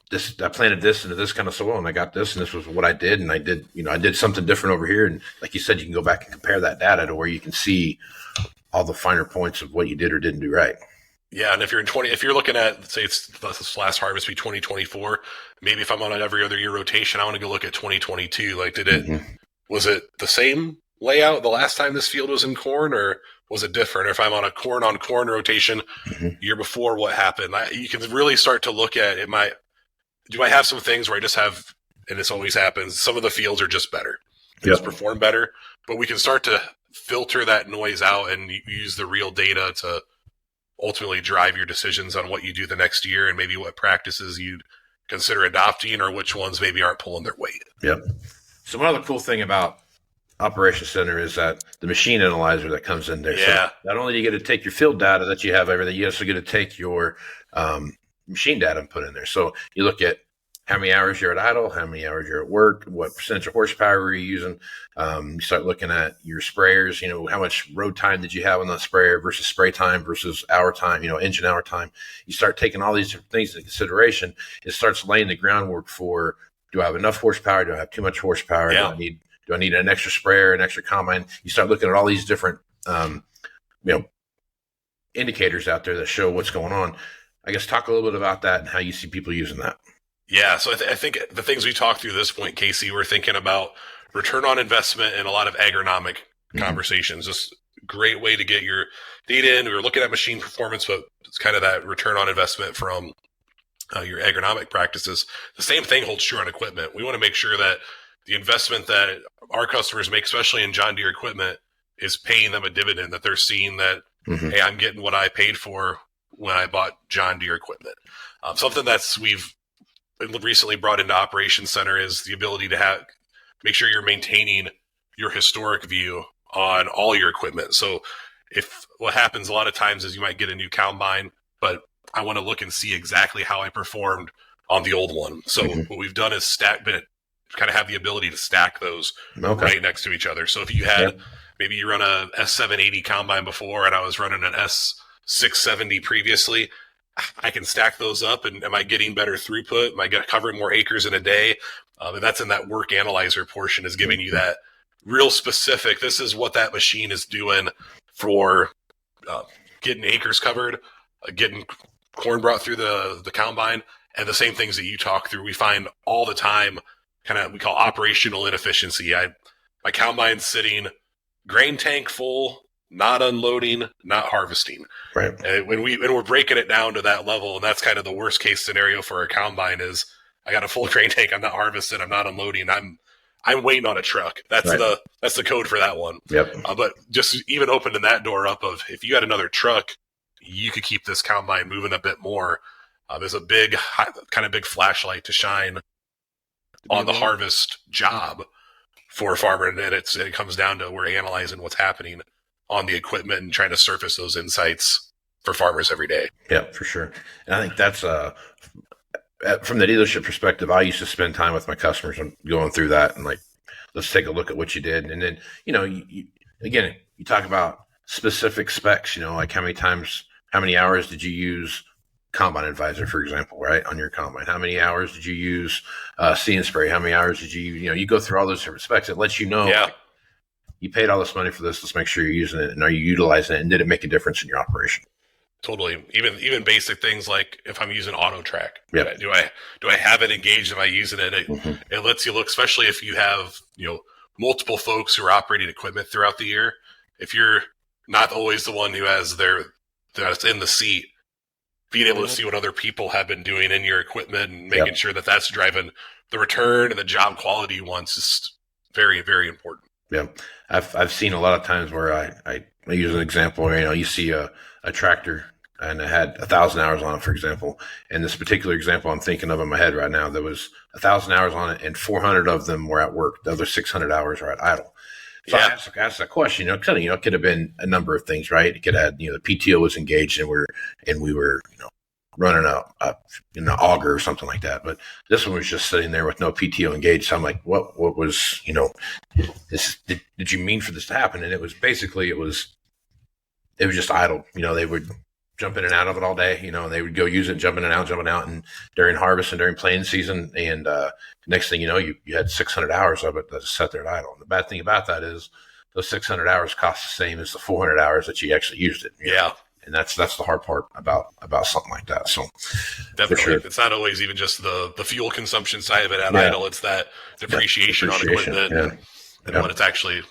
this. I planted this into this kind of soil, and I got this, and this was what I did, and I did something different over here. And like you said, you can go back and compare that data to where you can see all the finer points of what you did or didn't do right. Yeah, and if you're looking at, say it's this last harvest be 2024, maybe if I'm on an every other year rotation, I want to go look at 2022. Like, was it the same layout the last time this field was in corn, or was it different? Or if I'm on a corn rotation year before, what happened? You can really start to look at it. Do I have some things where I just have, and this always happens, some of the fields are just better. They just perform better, but we can start to filter that noise out and use the real data to ultimately drive your decisions on what you do the next year and maybe what practices you'd consider adopting or which ones maybe aren't pulling their weight. Yep. So one other cool thing about Operations Center is that the machine analyzer that comes in there. Yeah. So not only do you get to take your field data that you have, everything, you also get to take your machine data and put in there. So you look at how many hours you're at idle, how many hours you're at work, what percentage of horsepower are you using. You start looking at your sprayers, how much road time did you have on that sprayer versus spray time versus hour time, engine hour time. You start taking all these different things into consideration. It starts laying the groundwork for, do I have enough horsepower? Do I have too much horsepower? Yeah. Do I need an extra sprayer, an extra combine? You start looking at all these different, indicators out there that show what's going on. I guess talk a little bit about that and how you see people using that. Yeah, so I think the things we talked through at this point, Casey, we're thinking about return on investment and a lot of agronomic conversations. Just great way to get your data in. We were looking at machine performance, but it's kind of that return on investment from your agronomic practices. The same thing holds true on equipment. We want to make sure that the investment that our customers make, especially in John Deere equipment, is paying them a dividend, that they're seeing that, hey, I'm getting what I paid for when I bought John Deere equipment. Something we've recently brought into Operations Center is the ability to make sure you're maintaining your historic view on all your equipment. So if what happens a lot of times is you might get a new combine, but I want to look and see exactly how I performed on the old one. So what we've done is kind of have the ability to stack those right next to each other. So if you had, maybe you run a S780 combine before and I was running an S670 previously, I can stack those up, and am I getting better throughput? Am I covering more acres in a day? And that's in that work analyzer portion, is giving you that real specific, this is what that machine is doing for getting acres covered, getting corn brought through the combine, and the same things that you talk through. We find all the time, we call operational inefficiency. My combine's sitting grain tank full, not unloading, not harvesting. Right. And when we're breaking it down to that level, and that's kind of the worst case scenario for a combine is, I got a full grain tank, I'm not harvesting, I'm not unloading, I'm waiting on a truck. That's the code for that one. Yep. But just even opening that door up of, if you had another truck, you could keep this combine moving a bit more. There's a big flashlight to shine on the harvest job for a farmer, and it comes down to, we're analyzing what's happening on the equipment and trying to surface those insights for farmers every day. Yeah, for sure. And I think that's from the dealership perspective, I used to spend time with my customers and going through that and let's take a look at what you did. And then, you talk about specific specs, like how many hours did you use Combine Advisor, for example, right, on your combine? How many hours did you use See and Spray? How many hours did you go through all those different specs. It lets you know, you paid all this money for this. Let's make sure you're using it. And are you utilizing it? And did it make a difference in your operation? Totally. Even basic things like if I'm using AutoTrack, do I have it engaged? Am I using it? It lets you look, especially if you have, multiple folks who are operating equipment throughout the year. If you're not always the one who has that's in the seat, being able to see what other people have been doing in your equipment and making sure that that's driving the return and the job quality you want is very, very important. Yeah. I've seen a lot of times where I use an example where, you see a tractor and it had 1,000 hours on it, for example. And this particular example I'm thinking of in my head right now, there was 1,000 hours on it and 400 of them were at work. The other 600 hours are at idle. So I asked that question, it could have been a number of things, right? It could have, the PTO was engaged and we were, running an auger or something like that. But this one was just sitting there with no PTO engaged. So I'm like, what was, did you mean for this to happen? And it was basically, it was just idle. They would jump in and out of it all day, and they would go use it, jumping out, and during harvest and during planting season. And next thing you know, you had 600 hours of it that sat there idle. And the bad thing about that is those 600 hours cost the same as the 400 hours that you actually used it. Yeah. And that's the hard part about something like that. So definitely, sure. It's not always even just the fuel consumption side of it at idle. It's that depreciation on equipment and what it's actually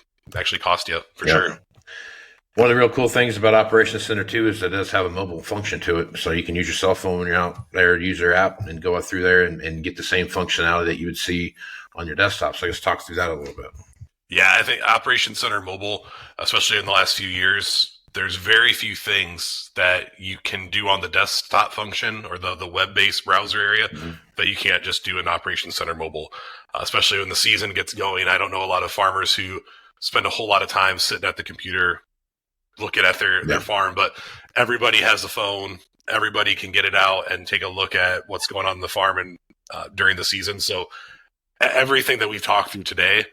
cost you for sure. One of the real cool things about Operations Center too is that it does have a mobile function to it. So you can use your cell phone when you're out there, use their app and go through there and get the same functionality that you would see on your desktop. So I guess talk through that a little bit. Yeah, I think Operations Center Mobile, especially in the last few years, there's very few things that you can do on the desktop function or the web-based browser area that you can't just do in Operations Center Mobile, especially when the season gets going. I don't know a lot of farmers who spend a whole lot of time sitting at the computer looking at their farm, but everybody has a phone. Everybody can get it out and take a look at what's going on in the farm and during the season. So everything that we've talked through today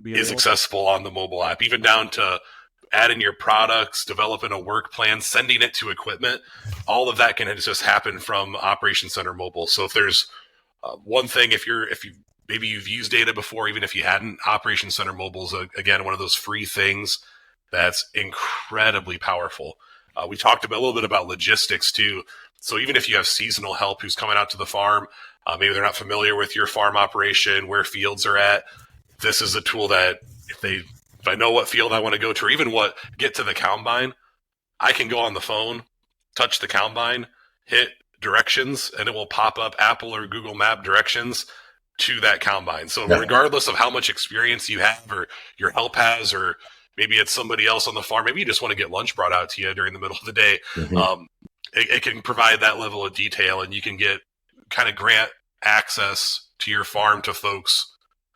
is accessible on the mobile app, even down to adding your products, developing a work plan, sending it to equipment. All of that can just happen from Operations Center Mobile. So if there's one thing, if maybe you've used data before, even if you hadn't, Operations Center Mobile is again one of those free things that's incredibly powerful. We talked a little bit about logistics too. So even if you have seasonal help who's coming out to the farm, maybe they're not familiar with your farm operation, where fields are at, this is a tool that if I know what field I want to go to, or even get to the combine, I can go on the phone, touch the combine, hit directions, and it will pop up Apple or Google Map directions to that combine. So regardless of how much experience you have or your help has, or maybe it's somebody else on the farm, maybe you just want to get lunch brought out to you during the middle of the day, it can provide that level of detail, and you can grant access to your farm to folks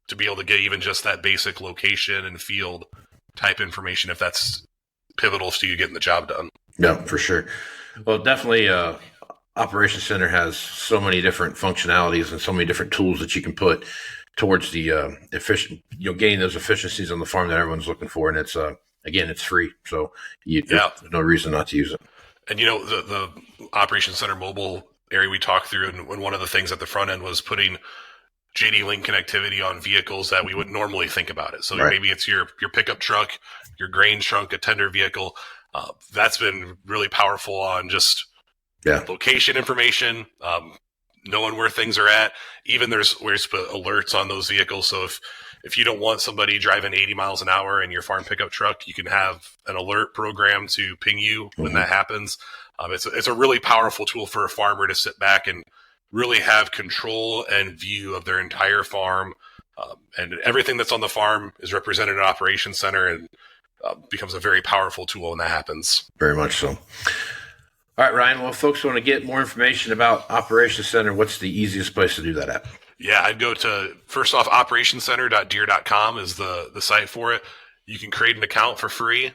to be able to get even just that basic location and field type information if that's pivotal to you getting the job done. Yeah, for sure. Well, definitely Operations Center has so many different functionalities and so many different tools that you can put towards the gaining those efficiencies on the farm that everyone's looking for. And it's, again, it's free. So there's no reason not to use it. And, the Operations Center Mobile area we talked through, and one of the things at the front end was putting JD Link connectivity on vehicles that we wouldn't normally think about it. So maybe it's your pickup truck, your grain trunk, a tender vehicle. That's been really powerful on just location information, knowing where things are at. Even there's put alerts on those vehicles. So if you don't want somebody driving 80 miles an hour in your farm pickup truck, you can have an alert program to ping you when that happens. It's a really powerful tool for a farmer to sit back and really have control and view of their entire farm. And everything that's on the farm is represented in Operations Center, and becomes a very powerful tool when that happens. Very much so. All right, Ryan. Well, if folks want to get more information about Operations Center, what's the easiest place to do that at? Yeah, I'd go to, first off, operationcenter.deere.com is the site for it. You can create an account for free.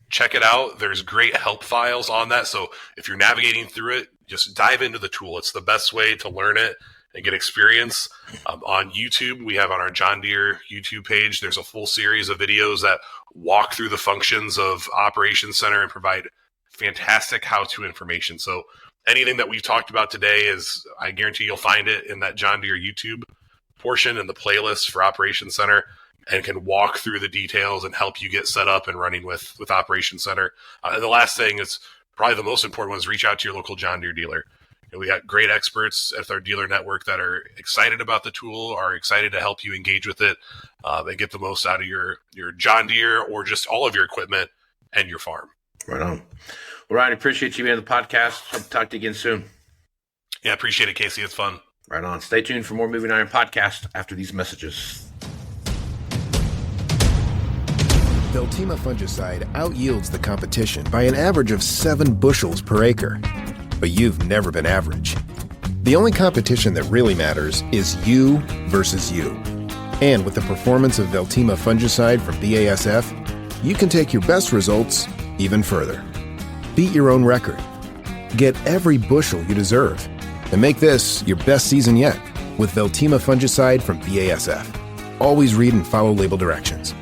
Check it out. There's great help files on that. So if you're navigating through it, just dive into the tool. It's the best way to learn it and get experience. On YouTube, we have on our John Deere YouTube page, there's a full series of videos that walk through the functions of Operations Center and provide fantastic how-to information. So anything that we've talked about today I guarantee you'll find it in that John Deere YouTube portion in the playlist for Operations Center, and can walk through the details and help you get set up and running with Operations Center. And the last thing is probably the most important one, is reach out to your local John Deere dealer. We got great experts at our dealer network that are excited about the tool, are excited to help you engage with it, and get the most out of your John Deere or just all of your equipment and your farm. Right on. Well, Ryan, appreciate you being on the podcast. Hope to talk to you again soon. Yeah, appreciate it, Casey. It's fun. Right on. Stay tuned for more Moving Iron podcast after these messages. Veltima fungicide outyields the competition by an average of 7 bushels per acre. But you've never been average. The only competition that really matters is you versus you. And with the performance of Veltima fungicide from BASF, you can take your best results even further. Beat your own record. Get every bushel you deserve. And make this your best season yet with Veltima fungicide from BASF. Always read and follow label directions.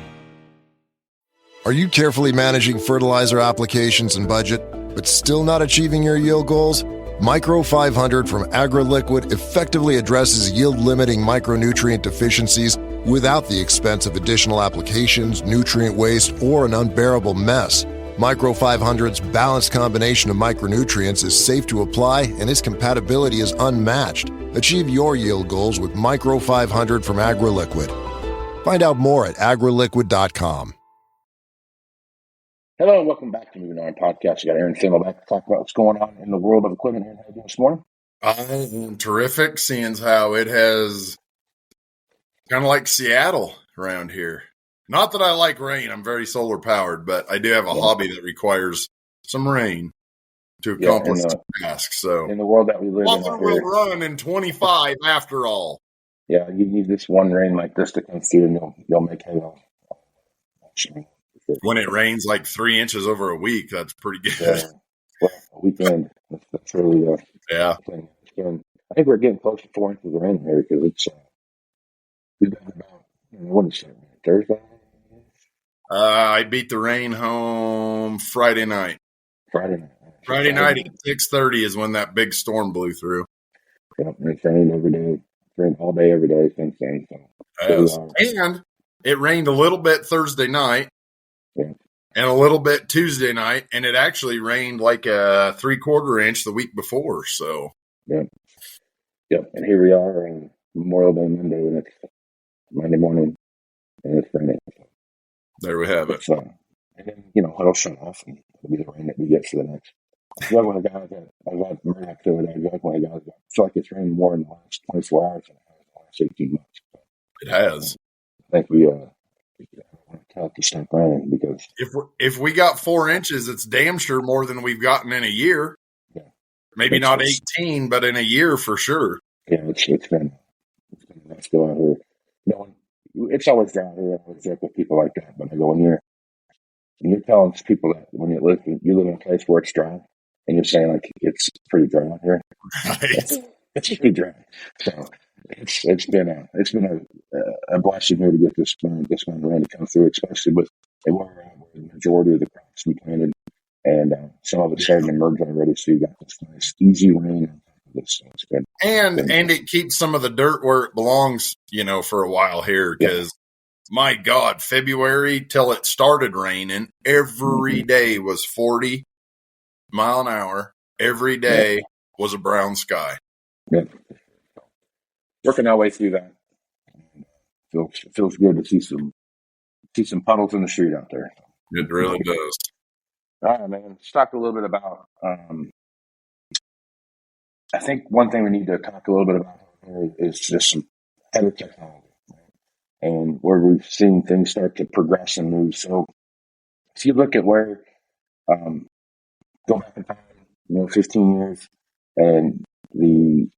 Are you carefully managing fertilizer applications and budget, but still not achieving your yield goals? Micro 500 from AgroLiquid effectively addresses yield-limiting micronutrient deficiencies without the expense of additional applications, nutrient waste, or an unbearable mess. Micro 500's balanced combination of micronutrients is safe to apply and its compatibility is unmatched. Achieve your yield goals with Micro 500 from AgroLiquid. Find out more at agroliquid.com. Hello and welcome back to Moving On Podcast. You got Aaron Finkel back to talk about what's going on in the world of equipment. Aaron, how are you doing this morning? I am terrific, seeing how it has kind of like Seattle around here. Not that I like rain. I'm very solar powered, but I do have a hobby that requires some rain to accomplish the task. So in the world that we live in, nothing will run in 25 after all. Yeah, you need this one rain like this to come through, and you'll make hay. When it rains like 3 inches over a week, that's pretty good. Yeah. Well, a weekend. That's really yeah. I think we're getting close to 4 inches of rain here because it's we've got about what is it, Thursday? I beat the rain home Friday night. Friday night at 6:30 is when that big storm blew through. Yep, and it's rained every day. It's rained all day, every day since then. So, and it rained a little bit Thursday night. Yeah. And a little bit Tuesday night, and it actually rained like a 3/4 inch the week before. So, yep. And here we are on Memorial Day Monday, and it's Monday morning, and it's raining. There we have it. And then it'll shut off, and it'll be the rain that we get for the next. I feel like when the guys that I was at Murdoch the other day, I feel like it's rained more in the last 24 hours than it has in the last 18 months. It has. I think we want to tell it to stop raining because if we got 4 inches, it's damn sure more than we've gotten in a year. Yeah. Maybe not 18, but in a year for sure. Yeah, it's been nice go out here. It's always dry here. I always joke with people like that, but I go when you're telling people that when you live in a place where it's dry, and you're saying like it's pretty dry out here. Right. It's pretty dry. So it's been a blessing here to get this kind of rain to come through, especially with where the majority of the crops we planted, and some of it's starting to emerge already. So you got this nice easy rain. It's good. And it keeps some of the dirt where it belongs, for a while here because. My God, February till it started raining, every day was 40 mile an hour. Every day was a brown sky. Yeah. Working our way through that. Feels good to see some puddles in the street out there. It really does. All right, man. Let's talk a little bit about. I think one thing we need to talk a little bit about here is just some header technology. And where we've seen things start to progress and move. So if you look at where, go back in time, 15 years, and the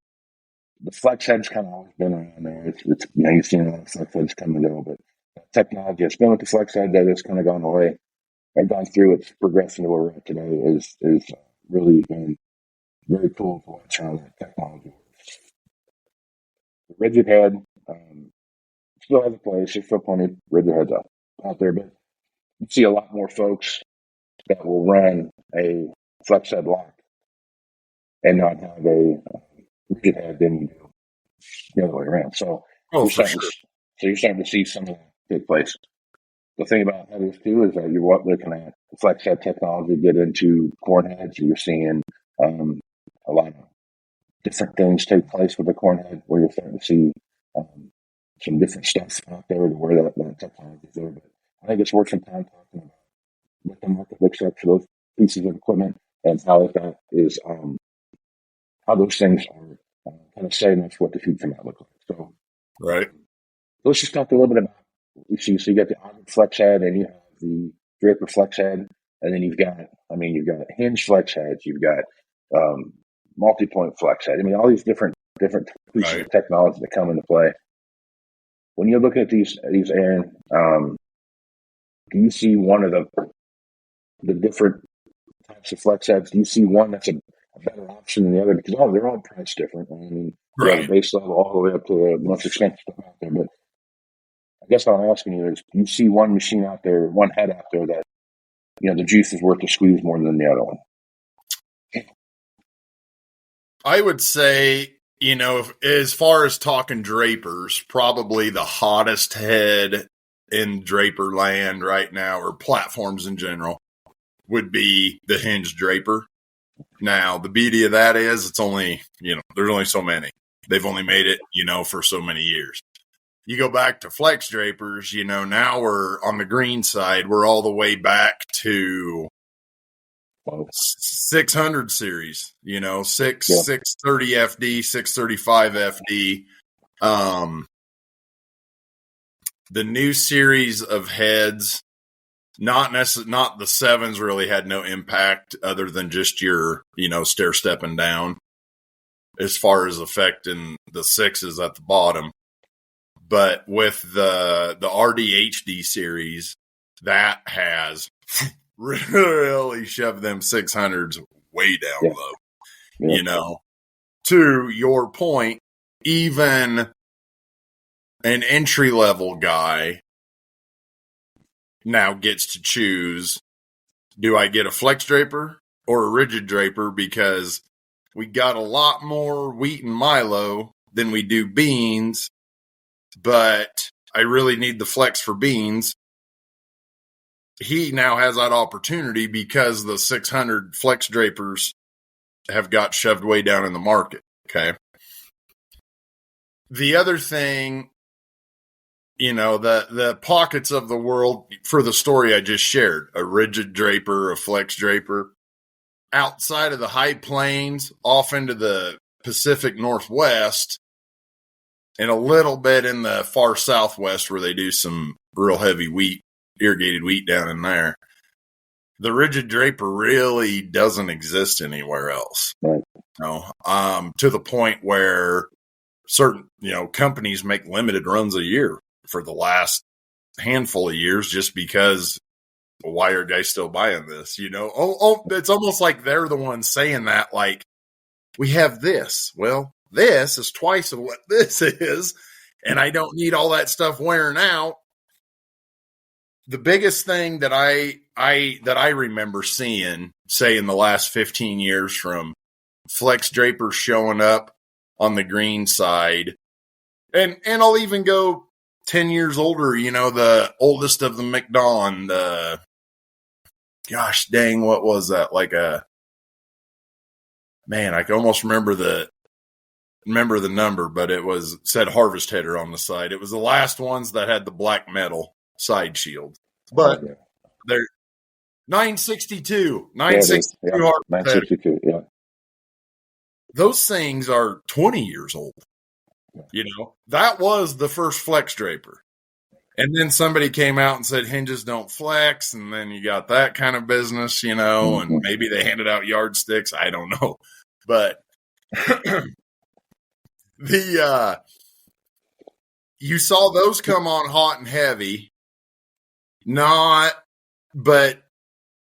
flex head's kind of always been around there. It's you've seen a lot of flex heads come and go, but technology has been with the flex head that has kind of gone away. I've gone through its progression to where we're at today is really been very cool to watch how that technology works. The rigid head, still has a place. There's still plenty of rigid heads out there, but you see a lot more folks that will run a flex head lock and not have a rigid head than you do the other way around. So, you're starting to see some of that take place. The thing about headers too is that you're looking at flex head technology get into corn heads. You're seeing a lot of different things take place with the corn head, where you're starting to see some different stuff out there to where that technology is there. But I think it's worth some time talking about what the market looks like for those pieces of equipment and how that is, how those things are kind of setting up what the future might look like. So, right. Let's just talk a little bit about so you got the Auger flex head, and you have the Draper flex head, and then you've got hinge flex heads, you've got multi-point flex head. All these different pieces of technology that come into play. when you're looking at these, Aaron, do you see one of the different types of flex heads? Do you see one that's a better option than the other? Because they're all priced different. I mean, Right. the base level all the way up to the most expensive stuff out there. But I guess what I'm asking you is, do you see one machine out there, one head out there that, the juice is worth the squeeze more than the other one? I would say, as far as talking drapers, probably the hottest head in draper land right now, or platforms in general, would be the hinge draper. Now, the beauty of that is it's only, there's only so many. They've only made it, for so many years. You go back to flex drapers, now we're on the green side. We're all the way back to 600 series, 630 FD, 635 FD. The new series of heads, not the sevens really had no impact other than just your, stair stepping down as far as affecting the sixes at the bottom. But with the RDHD series, that has really shoved them 600s way down low. Yeah. To your point, even an entry-level guy now gets to choose, do I get a flex draper or a rigid draper? Because we got a lot more wheat and milo than we do beans, but I really need the flex for beans. He now has that opportunity because the 600 flex drapers have got shoved way down in the market. Okay. The other thing, the pockets of the world for the story I just shared, a rigid draper, a flex draper, outside of the high plains, off into the Pacific Northwest, and a little bit in the far Southwest where they do some real heavy wheat, irrigated wheat down in there. The rigid draper really doesn't exist anywhere else. Right. To the point where certain, companies make limited runs a year for the last handful of years just because, why are guys still buying this? It's almost like they're the ones saying that, like, we have this. Well, this is twice of what this is, and I don't need all that stuff wearing out. The biggest thing that I remember seeing, say, in the last 15 years from flex drapers showing up on the green side, and I'll even go 10 years older, the oldest of the McDon, gosh dang, what was that? Like I can almost remember the number, but it said Harvest Header on the side. It was the last ones that had the black metal side shield, but they're 962 Harvest 962. Yeah. Those things are 20 years old. That was the first flex draper. And then somebody came out and said hinges don't flex, and then you got that kind of business, and maybe they handed out yardsticks. I don't know. But you saw those come on hot and heavy. But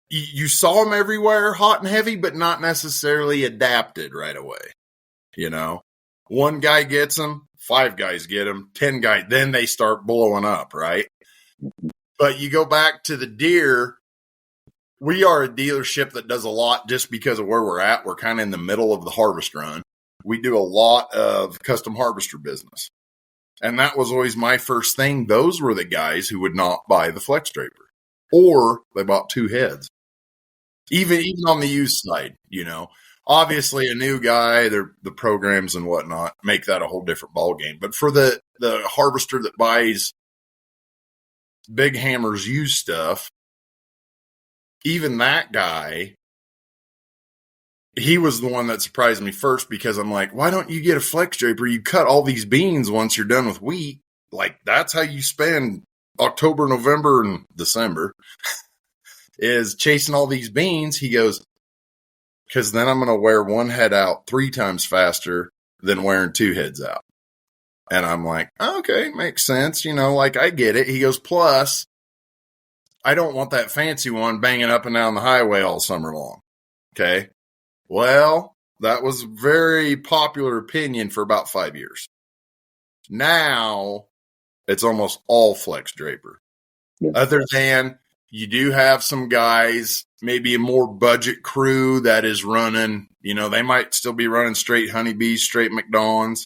you saw them everywhere, hot and heavy, but not necessarily adapted right away. One guy gets them, 5 guys get them, 10 guys, then they start blowing up, right? But you go back to the deer, we are a dealership that does a lot just because of where we're at. We're kind of in the middle of the harvest run. We do a lot of custom harvester business. And that was always my first thing. Those were the guys who would not buy the flex draper, or they bought 2 heads. Even on the used side, obviously a new guy, the programs and whatnot make that a whole different ball game. But for the harvester that buys Big Hammer's used stuff, even that guy, he was the one that surprised me first, because I'm like, why don't you get a flex draper? You cut all these beans once you're done with wheat. Like, that's how you spend October, November, and December is chasing all these beans. He goes, because then I'm going to wear one head out 3 times faster than wearing 2 heads out. And I'm like, okay, makes sense. Like I get it. He goes, plus, I don't want that fancy one banging up and down the highway all summer long. Okay. Well, that was a very popular opinion for about 5 years. Now it's almost all flex draper. Yeah. Other than you do have some guys, maybe a more budget crew that is running, they might still be running straight honeybees, straight McDonald's.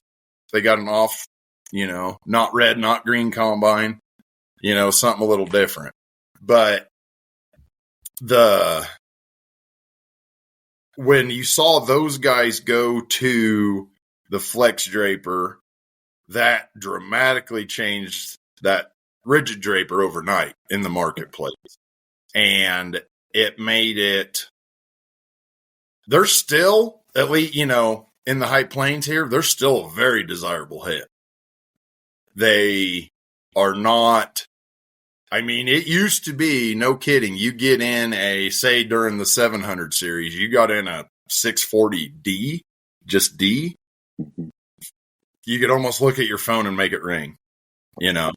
They got an off, not red, not green combine, something a little different. But when you saw those guys go to the flex draper, that dramatically changed that rigid draper overnight in the marketplace. And it made it, they're still, at least, in the High Plains here, they're still a very desirable head. They are not, it used to be, no kidding, you get in say during the 700 series, you got in a 640D, just D, you could almost look at your phone and make it ring, yeah.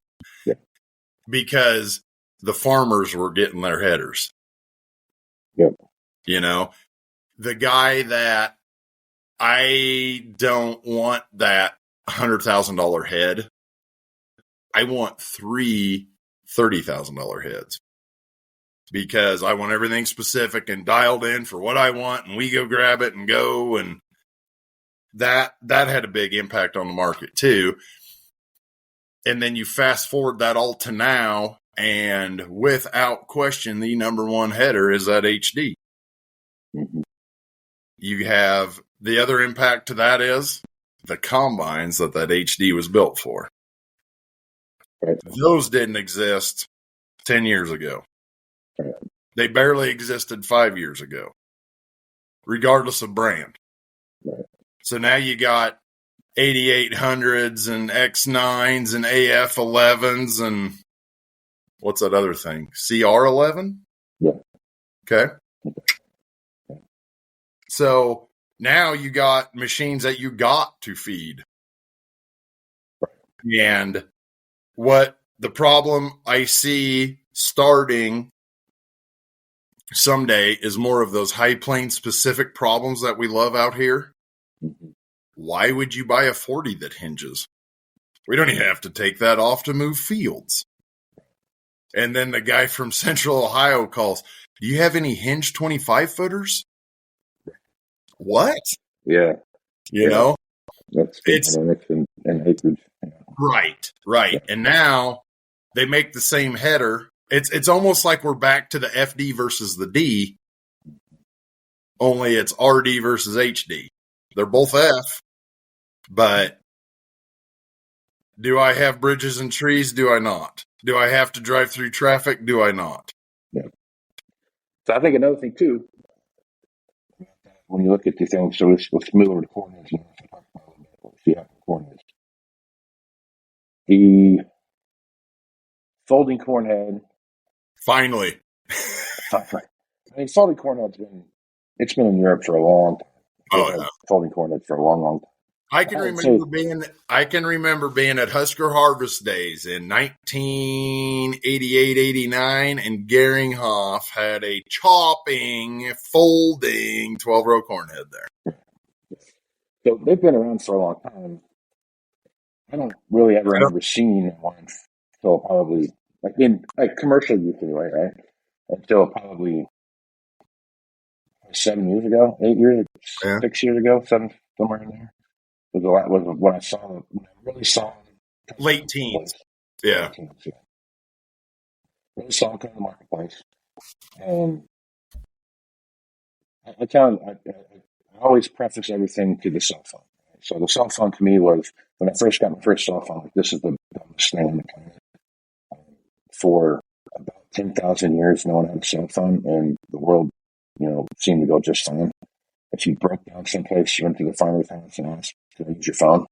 Because the farmers were getting their headers. Yep. The guy that I don't want that $100,000 head, I want 3 $30,000 heads because I want everything specific and dialed in for what I want, and we go grab it and go. And that had a big impact on the market too. And then you fast forward that all to now, and without question, the number one header is that HD. Mm-hmm. You have the other impact to that is the combines that HD was built for. Right. Those didn't exist 10 years ago. Right. They barely existed 5 years ago, regardless of brand. Right. So now you got 8800s and X9s and AF11s and what's that other thing? CR11? Yeah. Okay. So now you got machines that you got to feed. Right. And what the problem I see starting someday is more of those High Plains specific problems that we love out here. Mm-hmm. Why would you buy a 40 that hinges? We don't even have to take that off to move fields. And then the guy from Central Ohio calls, do you have any hinge 25 footers? What? Yeah. You know? That's dynamics and acreage. Right. Yeah. And now they make the same header. It's almost like we're back to the FD versus the D, only it's RD versus HD. They're both F, but do I have bridges and trees? Do I not? Do I have to drive through traffic? Do I not? Yeah. So I think another thing too, when you look at the things, so let's move over to corn heads. Corn heads. The folding corn head. Finally. Folding corn head's been in Europe for a long time. Oh, yeah. Folding corn head for a long, long time. I can remember being at Husker Harvest Days in 1988, 89, and Geringhoff had a chopping, folding 12-row corn head there. So they've been around for a long time. I don't really ever remember seeing one until probably in commercial use anyway, right? Until probably 7 years ago, 8 years, 6 years ago, somewhere in there. Was when I really saw late teens. Yeah. Really saw them come in the marketplace. And I always preface everything to the cell phone. So the cell phone to me was, when I first got my first cell phone, this is the dumbest thing on the planet. For about 10,000 years, no one had a cell phone, and the world, seemed to go just fine. If you broke down someplace, you went to the farmer's house and asked to use your phone,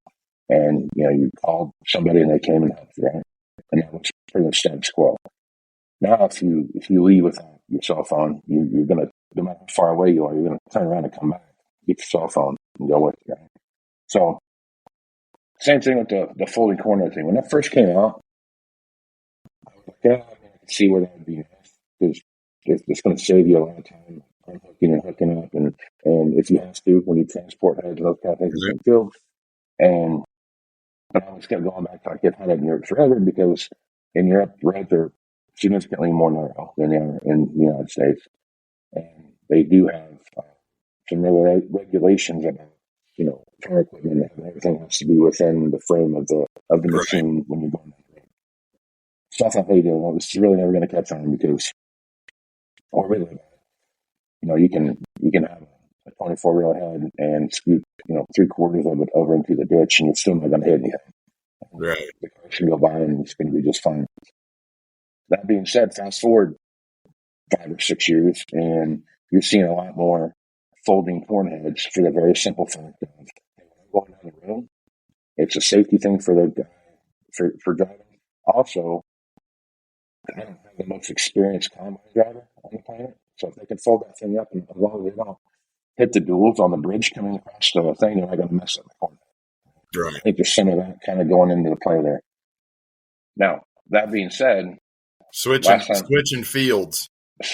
and you called somebody and they came and helped you, right? And that was pretty much status quo. Now, if you leave without your cell phone, you're gonna, no matter how far away you are, you're gonna turn around and come back, get your cell phone, and go with you, right? So Same thing with the folding corner thing. When that first came out, I was like, yeah, I can see where that would be nice because it's going to save you a lot of time unhooking and hooking up, and if you have to, when you transport heads and those kind of things, it's in field. And but I always kept going back to like I've had it in Europe forever because in Europe reds are significantly more narrow than they are in the United States, and they do have some regulations about farm equipment and everything has to be within the frame of the machine when you're going down the road. Stuff like they do, well, it's really never going to catch on because, or really, you can have a 24 reel head and scoot 3/4 of it over into the ditch, and you're still not going to hit anything. Right. The car should go by, and it's going to be just fine. That being said, fast forward 5 or 6 years, and you're seeing a lot more folding corn heads for the very simple fact of going down the road. It's a safety thing for the guy for driving. Also, I don't have the most experienced combine driver on the planet, so if they can fold that thing up, and as long as they don't hit the duals on the bridge coming across the thing, they're not going to mess up the corn. Right. I think there's some of that kind of going into the play there. Now, that being said, switching fields.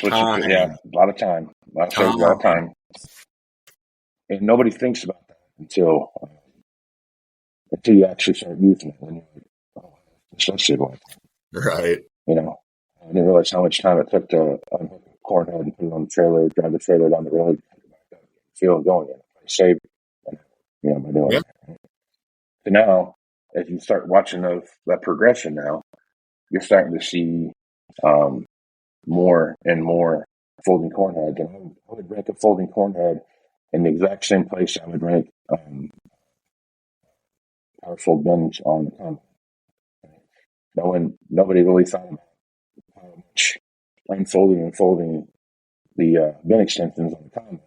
Yeah, a lot of time. A lot of time. And nobody thinks about that until you actually start using it. And you're like, oh, it's so simple. Right. I didn't realize how much time it took to unhook a corn head and put it on the trailer, drive the trailer down the road, feel it going in. I saved by doing it. So now, as you start watching that progression now, you're starting to see more and more folding corn heads. And I would rank a folding corn head in the exact same place I would rank power fold bins on the combine. Nobody really thought about how much unfolding and folding the bin extensions on the combine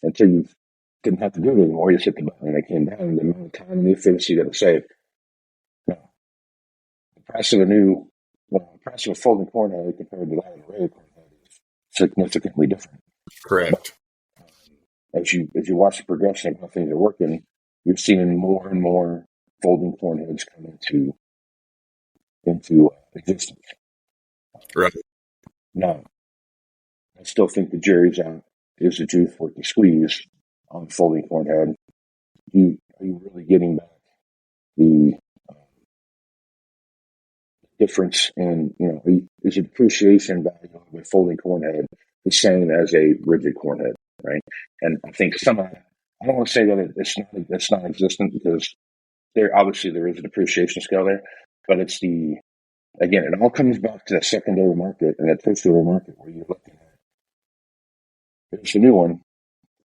until you didn't have to do it anymore. You just hit the button and it came down. The amount of time and the efficiency that it saved. Now, the price of a folding corn head compared to that of a regular corn head is significantly different. Correct. But as you watch the progression of how things are working, you're seeing more and more folding corn heads come into existence. Right. Now, I still think the jury's out. Is the juice worth the squeeze on folding corn head? Are you really getting back the difference in, is the depreciation value of a folding corn head the same as a rigid corn head, right? And I think I don't want to say that it's not existent because there is a depreciation scale there, but it all comes back to the secondary market and the tertiary market where you're looking at. There's a new one.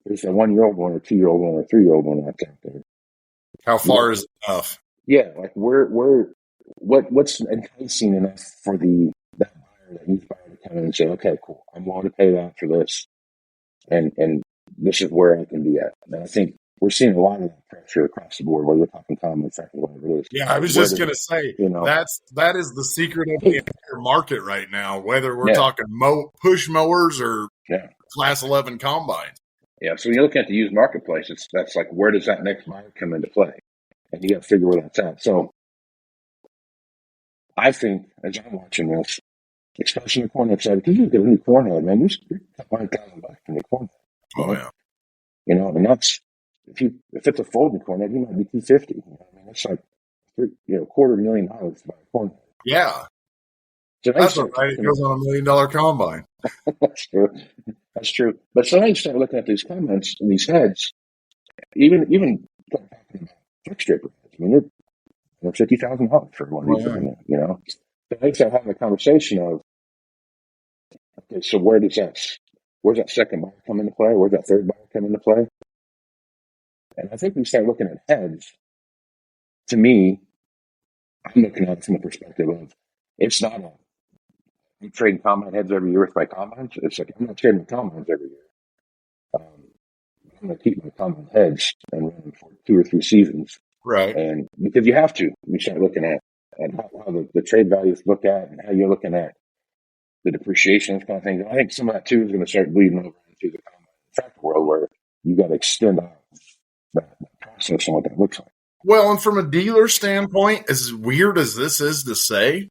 There's a 1-year-old one, or 2-year-old one, or 3-year-old one that's out there. How far is enough? Yeah, like what's enticing enough for that buyer, that used buyer, to come in and say, okay, cool, I'm willing to pay that for this, and this is where I can be at. And I think we're seeing a lot of that pressure across the board, whether we're talking common, second, whatever it is. Yeah, I was just going to say, that is the secret of the entire market right now, whether we're talking push mowers or Class 11 combines. Yeah, so when you're looking at the used marketplace, that's like, where does that next buyer come into play? And you got to figure where that's at. So I think, as I'm watching this, especially the corn head side, because you get a new corn head, man, you're $100,000 for a corn head. Oh, yeah. And that's, if it's a folding corn head, you might be $250. It's like $250,000 to buy a corn head. Yeah. So that's right. It goes on $1 million combine. That's true. But so I start looking at these comments and these heads, even trick stripper heads. I mean, they're $50,000 for one of these. So I start having a conversation of, okay, so where's that second buyer come into play? Where's that third buyer come into play? And I think we start looking at heads. To me, I'm looking at it from the perspective of, it's not I'm trading combine heads every year with my combines. It's like, I'm not trading my combines every year. I'm going to keep my combine heads and run them for 2 or 3 seasons. Right. And because you have to, you start looking at how the trade values look at and how you're looking at the depreciation, those kind of things. And I think some of that too is going to start bleeding over into the combine tractor world, where you got to extend out that process and what that looks like. Well, and from a dealer standpoint, as weird as this is to say,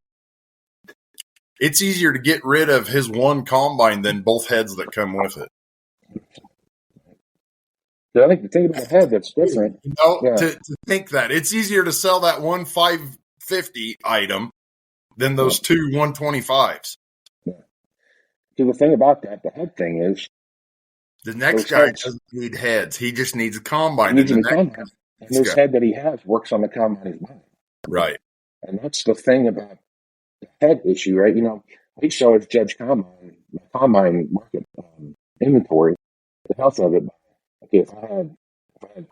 it's easier to get rid of his one combine than both heads that come with it. So I think the thing about a head that's different. To think that it's easier to sell that one 550 item than those two 125s. Yeah. So the thing about that, the head thing is, the next guy doesn't need heads. He just needs a combine. He needs a combine. And this head that he has works on the combine as well. Right. And that's the thing about the head issue, right? You know, we show as Judge Combine market inventory, the health of it. Okay, if I had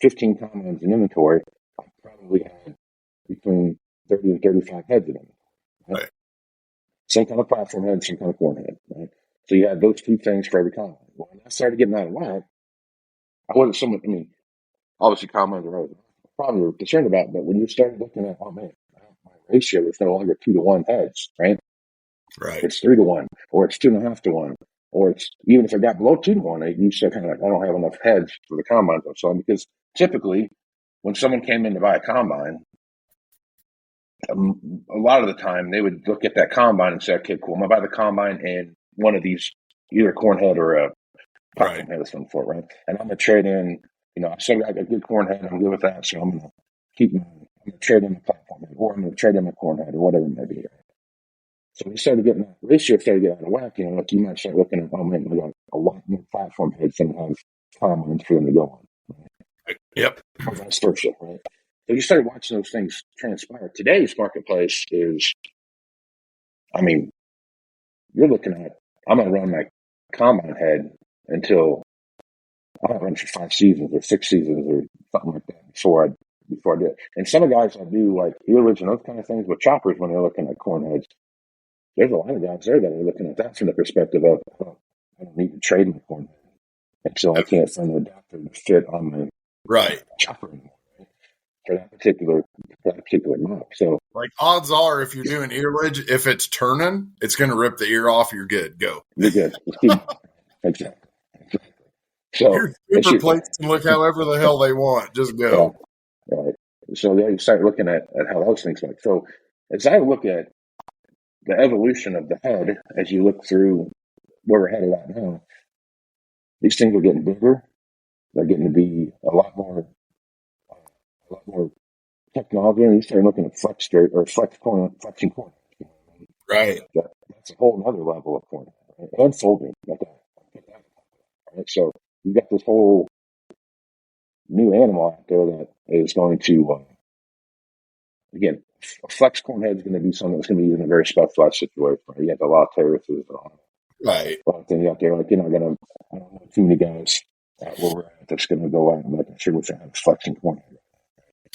15 combines in inventory, I probably had between 30 and 35 heads in them. Right. Some kind of platform head, some kind of corn head, right? So you had those two things for every combine. Well, when I started getting out of whack, I wasn't so much, I mean, obviously combines are always probably were concerned about, but when you started looking at, oh man, my ratio is no longer 2-to-1 heads, right? Right. It's 3-to-1, or it's 2.5-to-1, or it's even if it got below 2-to-1, you said kind of like, I don't have enough heads for the combines I'm selling, because typically when someone came in to buy a combine, a lot of the time they would look at that combine and say, okay, cool, I'm gonna buy the combine and one of these, either corn head or a platform head of some sort, right? And I'm gonna trade in, you know, I said I got a good corn head, I'm good with that, so I'm gonna trade in the platform head, or I'm gonna trade in my corn head, or whatever it may be. Right? So we started getting that ratio started getting out of whack. You know, like you might start looking at, oh man, I got a lot more platform heads than I have combines for them to go on. Right? Yep. Or vice versa, right? So you started watching those things transpire. Today's marketplace is, I mean, you're looking at, I'm going to run my combine head until I'm going to run for 5 seasons or 6 seasons or something like that before I do it. And some of the guys I do like earlobes and those kind of things with choppers when they're looking at corn heads. There's a lot of guys there that are looking at that from the perspective of, oh, I don't need to trade my corn head. And so I can't find an adapter to fit on my chopper anymore. For that particular model. So, like, odds are, if you're doing earlage, if it's turning, it's going to rip the ear off. You're good. Go. You're good. Exactly. So your super plates can look however the hell they want. Just go. Right. So then you start looking at how those things work. So as I look at the evolution of the head, as you look through where we're headed at now, these things are getting bigger. They're getting to be a lot more technology, and you start looking at flexing corn. Right. That's a whole other level of corn, right? And folding. Right? So you got this whole new animal out there that is going to, again, a flex corn head is going to be something that's going to be used in a very specialized situation. Right? You got a lot of terraces and all. Right. A lot of things out there. Like, you're not going to, I don't know too many guys where we're at that's going to go out and make sure we have a flexing corn head.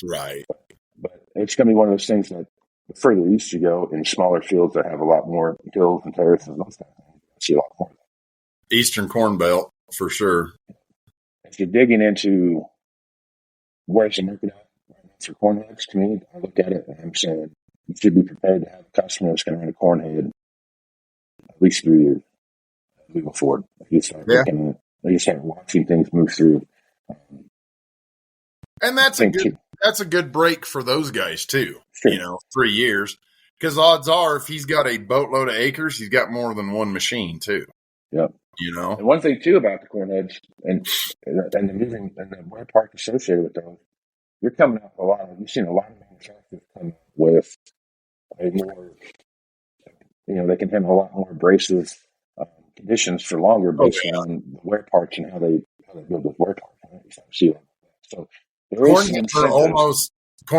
Right. But it's going to be one of those things that the further east you go in smaller fields that have a lot more hills and terraces and those kind of things, you see a lot more. Eastern Corn Belt, for sure. If you're digging into where's the market at for corn heads, to me, I look at it and I'm saying you should be prepared to have a customer that's going to run a corn head at least 3 years moving forward. If you start looking at, you start watching things move through. And that's a good break for those guys too. Sure. You know, 3 years, because odds are, if he's got a boatload of acres, he's got more than one machine too. Yep. You know, and one thing too about the corn heads and the moving and the wear part associated with those, you're coming up you've seen a lot of manufacturers come up with a more, they can handle a lot more abrasive conditions for longer based on the wear parts and how they build those wear parts. Right? So corn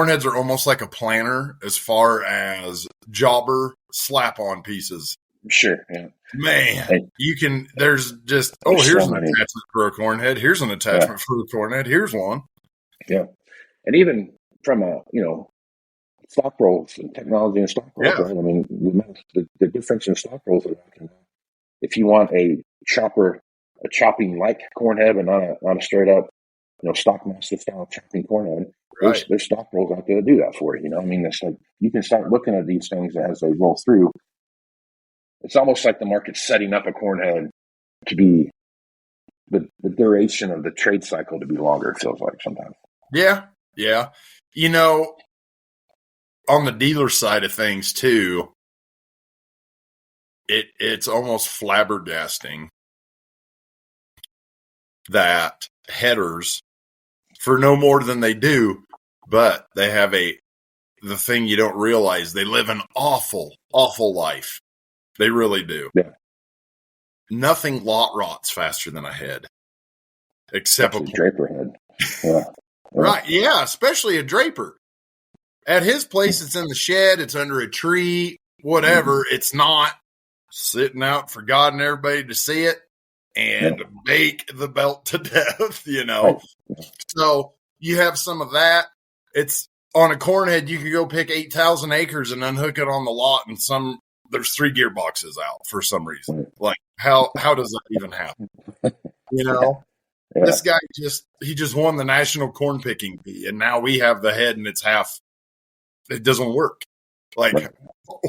heads are almost like a planner as far as jobber slap-on pieces. Sure, yeah. Man, there's here's an attachment for a corn head. Here's an attachment for a corn head. Here's one. Yeah. And even from stock rolls and technology and stock rolls, right? I mean, the difference in stock rolls are, if you want a chopping like corn head, but not a straight up, Stockmaster style chopping corn head, right. There's stock rolls out there to do that for you. I mean, it's like you can start looking at these things as they roll through. It's almost like the market's setting up a corn head to be the duration of the trade cycle to be longer, it feels like sometimes. Yeah. Yeah. You know, on the dealer side of things too, it's almost flabbergasting that headers, for no more than they do, but they have the thing you don't realize, they live an awful, awful life. They really do. Yeah. Nothing lot rots faster than a head. Except a Draper head. Yeah. Right, yeah, especially a Draper. At his place, it's in the shed, it's under a tree, whatever. It's not sitting out for God and everybody to see it and bake the belt to death, you know. So you have some of that. It's on a cornhead, you could go pick 8,000 acres and unhook it on the lot, and there's 3 gearboxes out for some reason. Like, how does that even happen? You know? Yeah. This guy he just won the national corn picking bee, and now we have the head and it's half. It doesn't work. Like,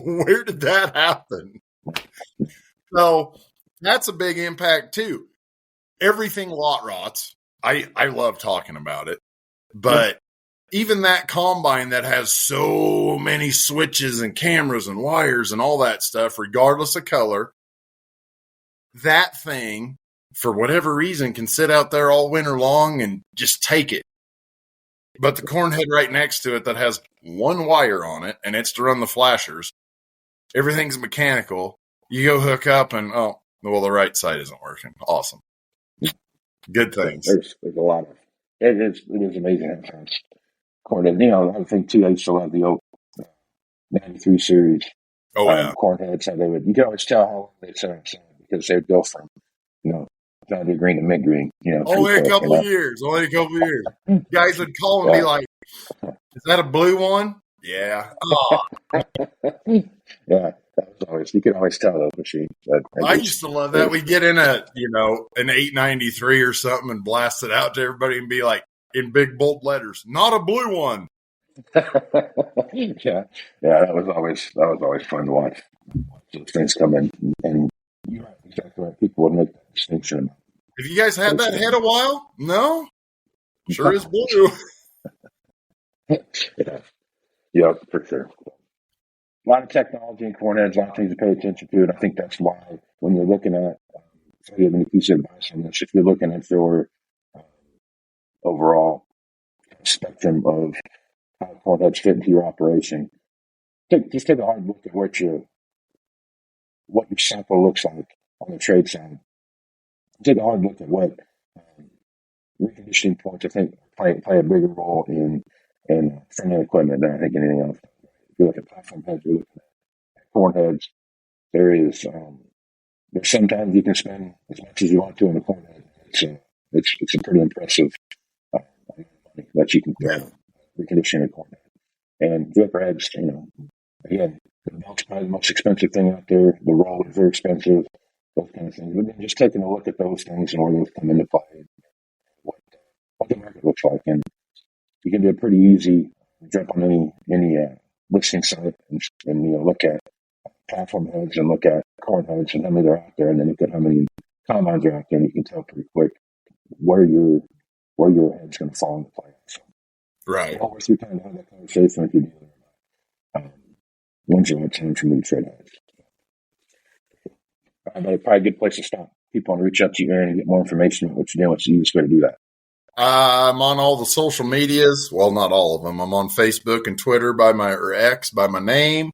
where did that happen? So that's a big impact too. Everything lot rots. I love talking about it, but even that combine that has so many switches and cameras and wires and all that stuff, regardless of color, that thing, for whatever reason, can sit out there all winter long and just take it. But the cornhead right next to it that has one wire on it, and it's to run the flashers, everything's mechanical. You go hook up and, the right side isn't working. Awesome. Good things. There's a lot of it. It is amazing how fast cornhead. You know, I think too, I used to love the old 93 series. Cornheads. How you could always tell how long they sit outside because they would go from, John Deere green to mint green. Only a couple of years. Guys would call and be like, "Is that a blue one?" Yeah. Oh. Yeah. That was always, you could always tell those machines. I used to love that. We'd get in an 893 or something and blast it out to everybody and be like, in big bold letters, "Not a blue one." Yeah. That was always fun to watch those things come in, and you're right, exactly right. People would make that distinction. Have you guys had that head a while? No? Sure is blue. Yeah, for sure. A lot of technology in cornheads, a lot of things to pay attention to, and I think that's why when you're looking at, if you have any piece of advice on this, if you're looking at your overall spectrum of how cornheads fit into your operation, just take a hard look at what your sample looks like on the trade side. Take a hard look at what reconditioning points I think play a bigger role in front-end equipment than I think anything else. If you look at platform heads, you're looking at corn heads. There's sometimes you can spend as much as you want to on a corn head. It's a pretty impressive money that you can reconditioning a corn head. And Draper heads, again, the belt's probably the most expensive thing out there. The roll is very expensive. Those kind of things. But then just taking a look at those things and where those come into play, what the market looks like, and you can do it pretty easy. Jump on any listing site and look at platform heads and look at corn heads and how many they're out there, and then look at how many combines are out there, and you can tell pretty quick where your head's going to fall into play. So, right. Well, worth your time to have that conversation with your dealer. When's the right time for me to trade heads? But probably a good place to stop. People want to reach out to you, Aaron, and get more information about what you're doing. What's the easiest way to do that? I'm on all the social medias. Well, not all of them. I'm on Facebook and Twitter or X by my name.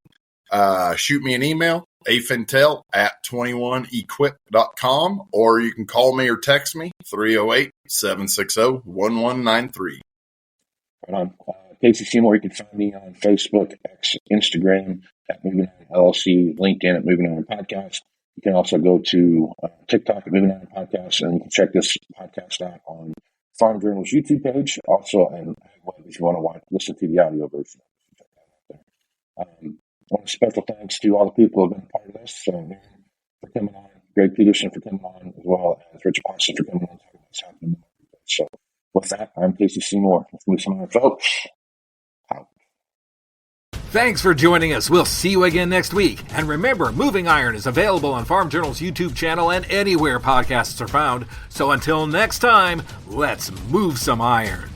Shoot me an email, afintel@21equip.com, or you can call me or text me, 308-760-1193. Right on. Casey Seymour, you can find me on Facebook, X, Instagram, at Moving On LLC, LinkedIn at Moving On Podcast. You can also go to TikTok at Moving On Podcast, and you can check this podcast out on Farm Journal's YouTube page, also and if you want to listen to the audio version. One special thanks to all the people who have been a part of this, for coming on, Greg Peterson for coming on, as well as Rich Austin for coming on. So with that, I'm Casey Seymour. Let's move some other folks. Out. Thanks for joining us. We'll see you again next week. And remember, Moving Iron is available on Farm Journal's YouTube channel and anywhere podcasts are found. So until next time, let's move some iron.